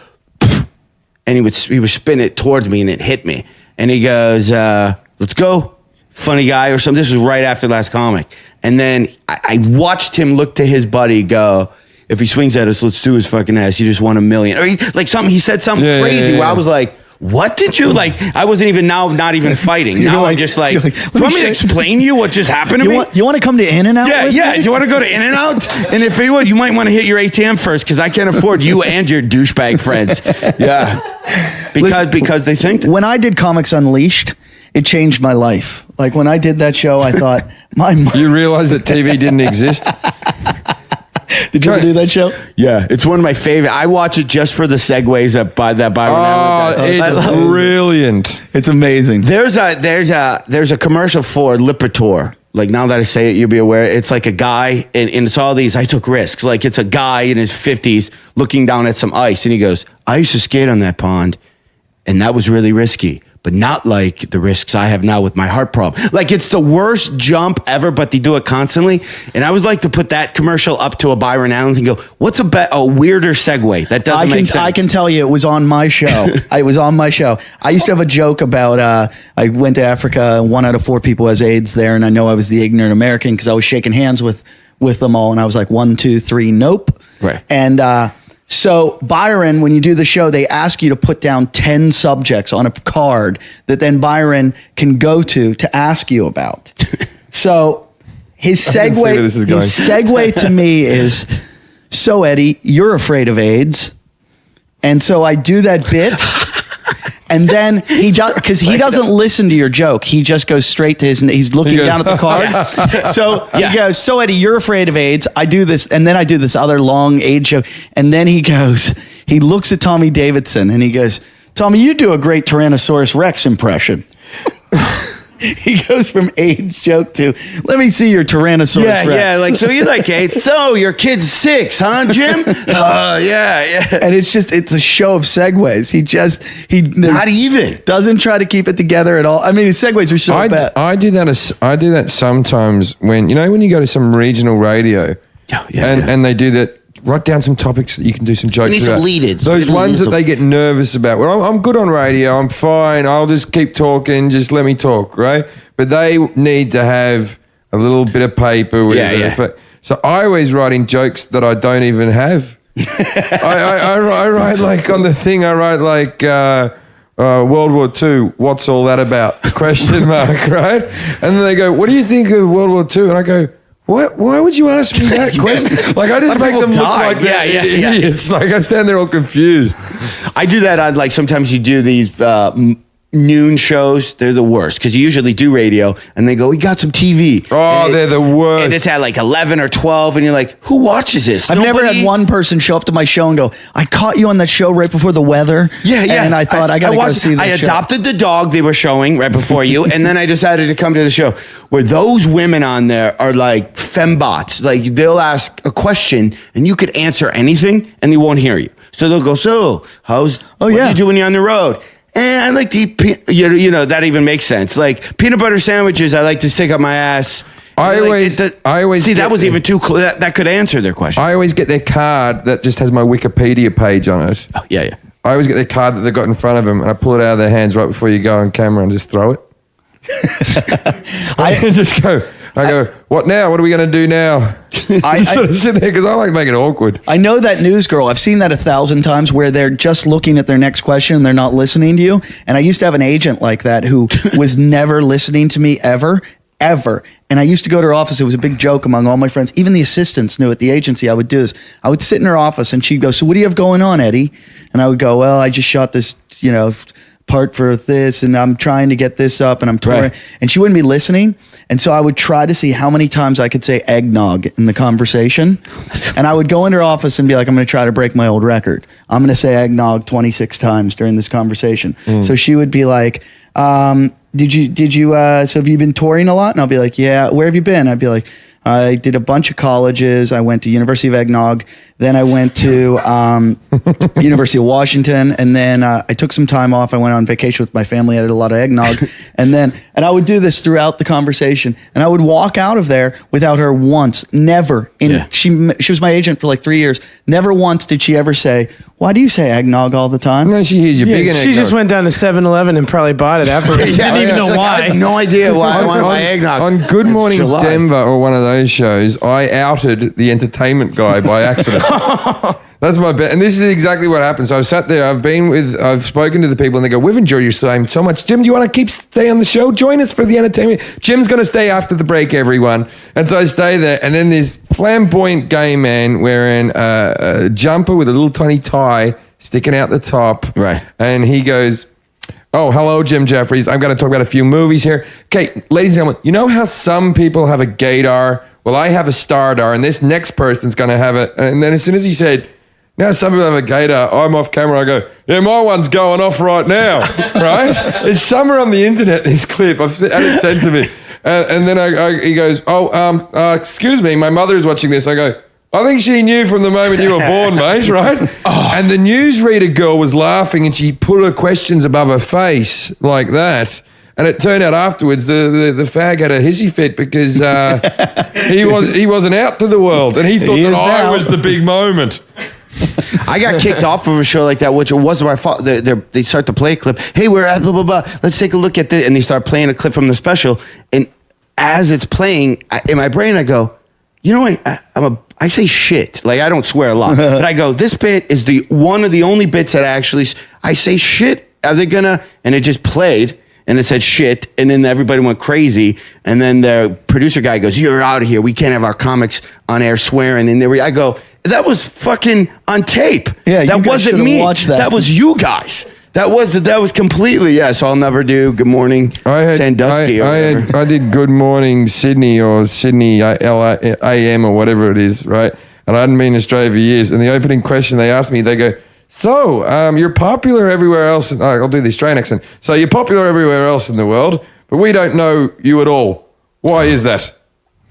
and he would spin it towards me, and it hit me, and he goes, "Let's go." Funny guy or something. This was right after last comic, and then I watched him look to his buddy, go, "If he swings at us, let's do his fucking ass. You just won $1 million." Or he said something crazy where I was like, what did you like? I wasn't even not even fighting. Now I'm just like, do you want me to explain to you what just happened to me? You want to come to In-N-Out? Yeah. Do you want to go to In-N-Out? And if you would, you might want to hit your ATM first, because I can't afford you and your douchebag friends. Yeah, because they think that. When I did Comics Unleashed, it changed my life. Like when I did that show, I thought, You realize that TV didn't exist? Did you ever do that show? Yeah, it's one of my favorite. I watch it just for the segues that Byron Allen does. It's brilliant. It's amazing. There's a commercial for Lipitor. Like, now that I say it, you'll be aware. It's like a guy, and it's all these, I took risks. Like, it's a guy in his 50s looking down at some ice, and he goes, "I used to skate on that pond, and that was really risky, but not like the risks I have now with my heart problem." Like, it's the worst jump ever, but they do it constantly. And I always like to put that commercial up to a Byron Allen and go, what's a weirder segue? That doesn't make sense. I can tell you, it was on my show. It was on my show. I used to have a joke about, I went to Africa, 1 out of 4 people has AIDS there, and I know I was the ignorant American because I was shaking hands with them all, and I was like, 1, 2, 3, nope. Right. And so Byron, when you do the show, they ask you to put down 10 subjects on a card that then Byron can go to ask you about. So his segue to me is, "So Eddie, you're afraid of AIDS." And so I do that bit. And then he because he doesn't listen to your joke. He just goes straight to he's looking down at the card. So he goes, "So Eddie, you're afraid of AIDS." I do this, and then I do this other long AIDS joke. And then he looks at Tommy Davidson and he goes, "Tommy, you do a great Tyrannosaurus Rex impression." He goes from AIDS joke to, "Let me see your Tyrannosaurus Rex." Yeah, like, "So you like AIDS? So your kid's 6, huh, Jim?" Yeah. And it's a show of segues. He Not even doesn't try to keep it together at all. I mean, his segues are so bad. I do that sometimes when you go to some regional radio, and they do that. Write down some topics that you can do some jokes need about. some lead-ins. Those ones that they get nervous about. Well, I'm good on radio. I'm fine. I'll just keep talking. Just let me talk, right? But they need to have a little bit of paper. So I always write in jokes that I don't even have. I write like on the thing. I write like World War II. What's all that about? ? Right? And then they go, "What do you think of World War II?" And I go, "What? Why would you ask me that question?" Like, I just make them look like idiots. Like, I stand there all confused. I do that on, like, sometimes you do these noon shows. They're the worst because you usually do radio and they go, "We got some TV." Oh, they're the worst. And it's at like 11 or 12 and you're like, who watches this? I've never had one person show up to my show and go, "I caught you on that show right before the weather." Yeah. And I thought, I got to go see this I show. adopted the dog they were showing right before you, and then I decided to come to the show where those women on there are like fembots. Like, they'll ask a question and you could answer anything and they won't hear you. So they'll go, "So, what do you do when you're on the road?" "And I like to eat, that even makes sense. Like, peanut butter sandwiches, I like to stick up my ass." I always see, that was even too clear. That could answer their question. I always get their card that just has my Wikipedia page on it. Oh, yeah. I always get their card that they've got in front of them, and I pull it out of their hands right before you go on camera and just throw it. I just go, I go, what now? What are we going to do now? I- Just sort of sit there because I like to make it awkward. I know that news girl. I've seen that 1,000 times where they're just looking at their next question and they're not listening to you. And I used to have an agent like that who was never listening to me ever. And I used to go to her office. It was a big joke among all my friends. Even the assistants knew at the agency I would do this. I would sit in her office and she'd go, so what do you have going on, Eddie? And I would go, well, I just shot this, part for this and I'm trying to get this up and I'm touring. Right. And she wouldn't be listening. And so I would try to see how many times I could say eggnog in the conversation. And I would go into her office and be like, I'm going to try to break my old record. I'm going to say eggnog 26 times during this conversation. So she would be like, so have you been touring a lot? And I'll be like, yeah. Where have you been? I'd be like, I did a bunch of colleges. I went to University of Eggnog. Then I went to University of Washington. And then I took some time off. I went on vacation with my family. I did a lot of eggnog. And I would do this throughout the conversation. And I would walk out of there without her once, never. She was my agent for like 3 years. Never once did she ever say, why do you say eggnog all the time? No, she hears you big in She just went down to 7-Eleven and probably bought it afterwards. She didn't even know It's like, why. I have no idea why I want my eggnog. On Good It's Morning July. Denver or one of those shows, I outed the entertainment guy by accident. That's my bet. And this is exactly what happened. So I've sat there, I've spoken to the people and they go, we've enjoyed your time so much. Jim, do you want to stay on the show? Join us for the entertainment. Jim's going to stay after the break, everyone. And so I stay there. And then this flamboyant gay man wearing a jumper with a little tiny tie sticking out the top. Right. And he goes, oh, hello, Jim Jeffries. I'm going to talk about a few movies here. Okay, ladies and gentlemen, you know how some people have a gaydar? Well, I have a stardar, and this next person's going to have it. And then as soon as he said, now some people have a gaydar, I'm off camera. I go, yeah, my one's going off right now, right? It's somewhere on the internet, this clip. I've had it sent to me. And then he goes, excuse me, my mother's watching this. I go, I think she knew from the moment you were born, mate, right? And the newsreader girl was laughing and she put her questions above her face like that. And it turned out afterwards the fag had a hissy fit because he wasn't out to the world and he thought that I was the big moment. I got kicked off of a show like that, which it wasn't my fault. They start to play a clip. Hey, we're at blah, blah, blah. Let's take a look at this. And they start playing a clip from the special. And as it's playing, in my brain, I go, you know, I say shit. Like, I don't swear a lot. But I go, this bit is one of the only bits that I say shit. Are they gonna? And it just played. And it said shit, and then everybody went crazy. And then the producer guy goes, "You're out of here. We can't have our comics on air swearing." And I go, "That was fucking on tape. Yeah, you that guys wasn't should've me. watched that. That was you guys. That was completely So I'll never do Good Morning Sandusky or whatever. I did Good Morning Sydney or Sydney AM or whatever it is, right? And I hadn't been in Australia for years. And the opening question they asked me, they go, so, you're popular everywhere else. I'll do the Australian accent. So you're popular everywhere else in the world, but we don't know you at all. Why is that?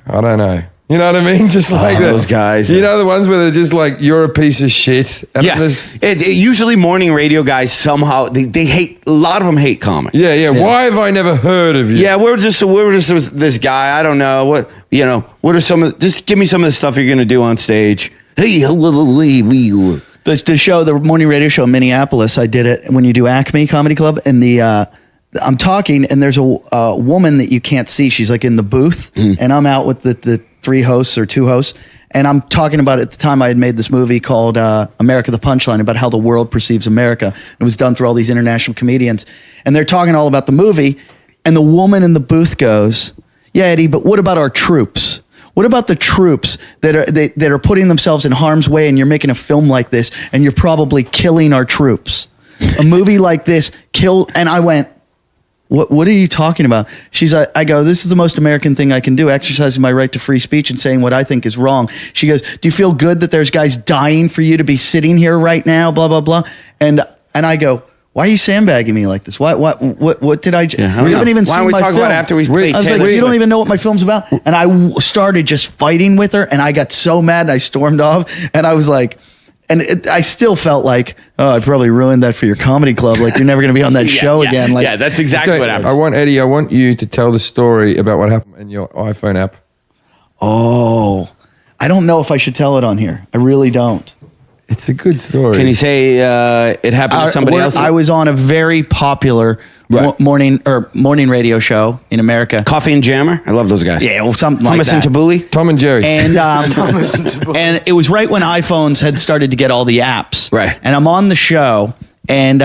I don't know. You know what I mean? Just like that. Those guys. You know the ones where they're just like, you're a piece of shit. And Yeah, usually morning radio guys somehow they hate. A lot of them hate comics. Yeah. Why have I never heard of you? Yeah, we're just this guy. I don't know what What are some of? Just give me some of the stuff you're gonna do on stage. Hey, The show, the morning radio show in Minneapolis, I did it when you do Acme Comedy Club, and I'm talking, and there's a woman that you can't see. She's like in the booth, and I'm out with the three hosts or two hosts, and I'm talking about at the time I had made this movie called America the Punchline, about how the world perceives America. It was done through all these international comedians, and they're talking all about the movie, and the woman in the booth goes, "Yeah, Eddie, but what about our troops? What about the troops that are putting themselves in harm's way, and you're making a film like this, and you're probably killing our troops? A movie like this And I went, what are you talking about? I go, this is the most American thing I can do, exercising my right to free speech and saying what I think is wrong. She goes, do you feel good that there's guys dying for you to be sitting here right now? Blah, blah, blah. And I go, why are you sandbagging me like this? What did I? Yeah, we haven't even Why seen don't we my talk film. about it after we play I was like, Taylor you don't Swift? even know what my film's about. And I started just fighting with her, and I got so mad, and I stormed off, and I was like, I still felt like, oh, I probably ruined that for your comedy club. Like, you're never going to be on that show again. Like, yeah, that's exactly what happened. I want you to tell the story about what happened in your iPhone app. oh, I don't know if I should tell it on here. I really don't. It's a good story. Can you say it happened to somebody else? I was on a very popular Right. morning radio show in America. Coffee and Jammer. I love those guys. Yeah, well, something like Hummus that. and Tabbouleh. Tom and Jerry. And and it was right when iPhones had started to get all the apps. Right. And I'm on the show, and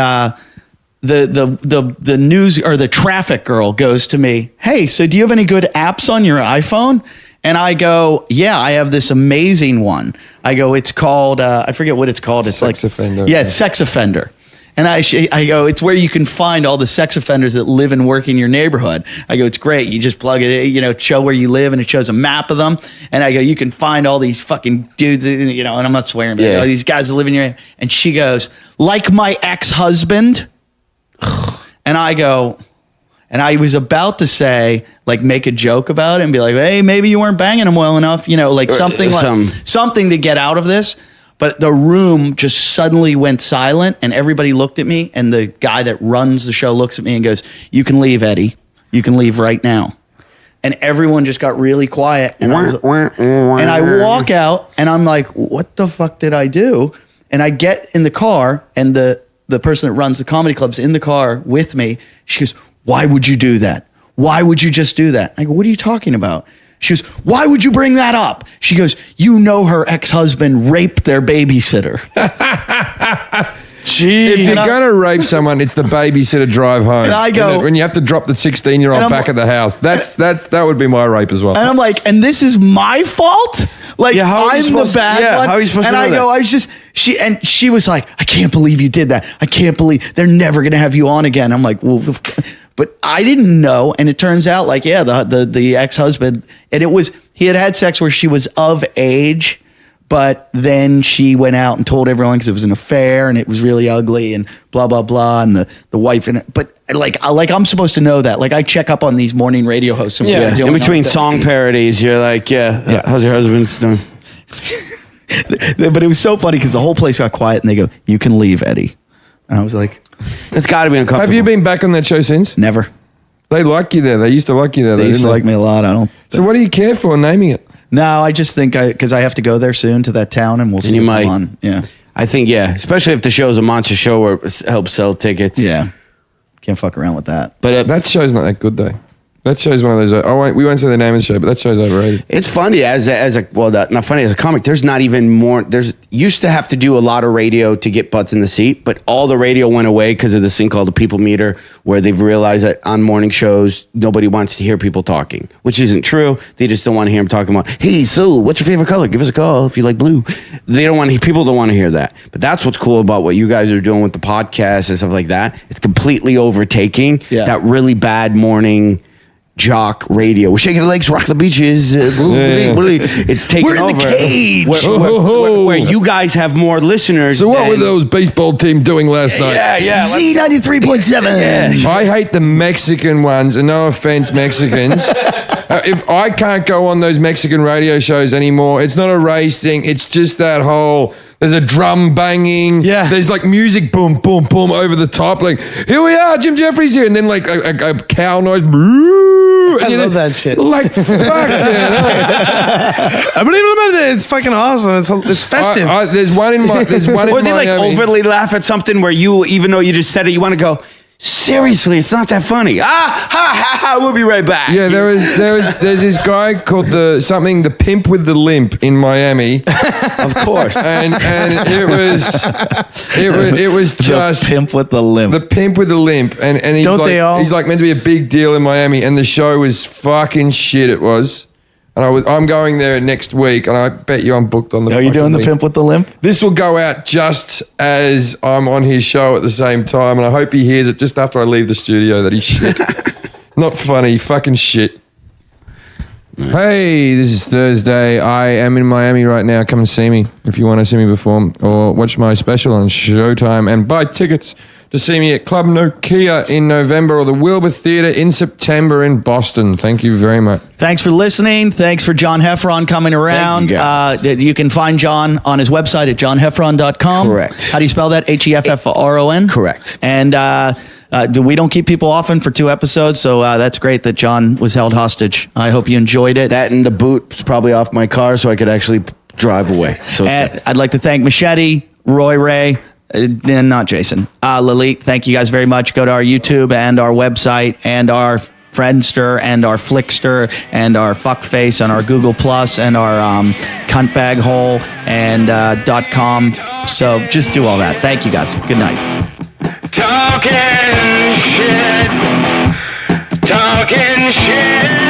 the news or the traffic girl goes to me, "Hey, so do you have any good apps on your iPhone?" And I go, "Yeah, I have this amazing one." I go, "It's called I forget what it's called. It's Sex like Offender. Yeah, it's Sex Offender." And I go, "It's where you can find all the sex offenders that live and work in your neighborhood." I go, "It's great. You just plug it in, show where you live, and it shows a map of them." And I go, "You can find all these fucking dudes, and I'm not swearing, but Yeah. all these guys that live in your." And she goes, "Like my ex-husband." And I go, and I was about to say, like, make a joke about it and be like, "Hey, maybe you weren't banging him well enough," like something something to get out of this. But the room just suddenly went silent, and everybody looked at me, and the guy that runs the show looks at me and goes, "You can leave, Eddie. You can leave right now." And everyone just got really quiet. And I walk out, and I'm like, "What the fuck did I do?" And I get in the car, and the person that runs the comedy club's in the car with me. She goes, "Why would you do that? Why would you just do that?" I go, "What are you talking about?" She goes, "Why would you bring that up?" She goes, her ex-husband raped their babysitter. Gee. If you're going to rape someone, it's the babysitter drive home. And I go- Isn't it? When you have to drop the 16-year-old And I'm- back at the house. That would be my rape as well. And I'm like, and this is my fault? Like, Yeah, how are you I'm the supposed to- bad yeah, one? how are you supposed to and know I go, that? I was just, she was like, "I can't believe you did that. I can't believe they're never going to have you on again." I'm like, "Well," but I didn't know. And it turns out, like, yeah, the ex-husband, and he had sex where she was of age, but then she went out and told everyone because it was an affair and it was really ugly and blah, blah, blah. And the wife, but like I'm supposed to know that. Like, I check up on these morning radio hosts. And what they're doing In between on the- song parodies, you're like, yeah. How's your husband's doing? But it was so funny because the whole place got quiet and they go, "You can leave, Eddie." And I was like, It's got to be uncomfortable. Have you been back on that show since? never. They like you there. They used to like you there. They used to didn't like me a lot. I don't. So what do you care for naming it? No, I just think because I have to go there soon to that town and we'll see you if might. I'm on. Yeah. I think, yeah, especially if the show's a monster show where it helps sell tickets. Yeah. Can't fuck around with that. But That show's not that good though. That show's one of those. We won't say the name of the show, but that show's overrated. it's funny as not funny as a comic. There's not even more. There's used to have to do a lot of radio to get butts in the seat, but all the radio went away because of this thing called the People Meter, where they've realized that on morning shows nobody wants to hear people talking, which isn't true. They just don't want to hear them talking about, "Hey, so what's your favorite color? Give us a call if you like blue." They don't want to. People don't want to hear that. But that's what's cool about what you guys are doing with the podcast and stuff like that. It's completely overtaking that really bad morning jock radio. We're shaking the legs, rock the beaches. It's taking We're in the over. cage. Where you guys have more listeners. So what than- were those baseball team doing last night? Yeah. Z93.7. I hate the Mexican ones, and no offense, Mexicans. If I can't go on those Mexican radio shows anymore, it's not a race thing. It's just that whole. There's a drum banging. Yeah. There's like music, boom, boom, boom, over the top. Like, here we are, Jim Jeffries here, and then like a cow noise. I love that shit. Like, fuck I believe it. It's fucking awesome. It's festive. There's one in my. There's one in Or they like Miami. overly laugh at something where you, even though you just said it, you want to go, seriously, it's not that funny. We'll be right back. Yeah, there's this guy called the pimp with the limp in Miami, Of course. and it was just Pimp with the limp. the pimp with the limp, and he's Don't like, they all? he's like meant to be a big deal in Miami, and the show was fucking shit. It was, and I'm going there next week, and I bet you I'm booked on the. Are you fucking doing the week. Pimp with the limp? This will go out just as I'm on his show at the same time, and I hope he hears it just after I leave the studio that he's shit. Not funny, fucking shit. Hey, this is Thursday. I am in Miami right now. Come and see me if you want to see me perform or watch my special on Showtime and buy tickets to see me at Club Nokia in November or the Wilbur Theatre in September in Boston. Thank you very much. Thanks for listening. Thanks for John Heffron coming around. guys. You can find John on his website at johnheffron.com. Correct. How do you spell that? Heffron? Correct. And we don't keep people often for 2 episodes, so that's great that John was held hostage. I hope you enjoyed it. That and the boot was probably off my car so I could actually drive away. So And I'd like to thank Machete, Roy Ray, not Jason. Lalit, thank you guys very much. Go to our YouTube and our website and our Friendster and our Flickster and our Fuckface and our Google Plus and our Cuntbag Hole and .com. So just do all that. Thank you guys. Good night. Talking shit.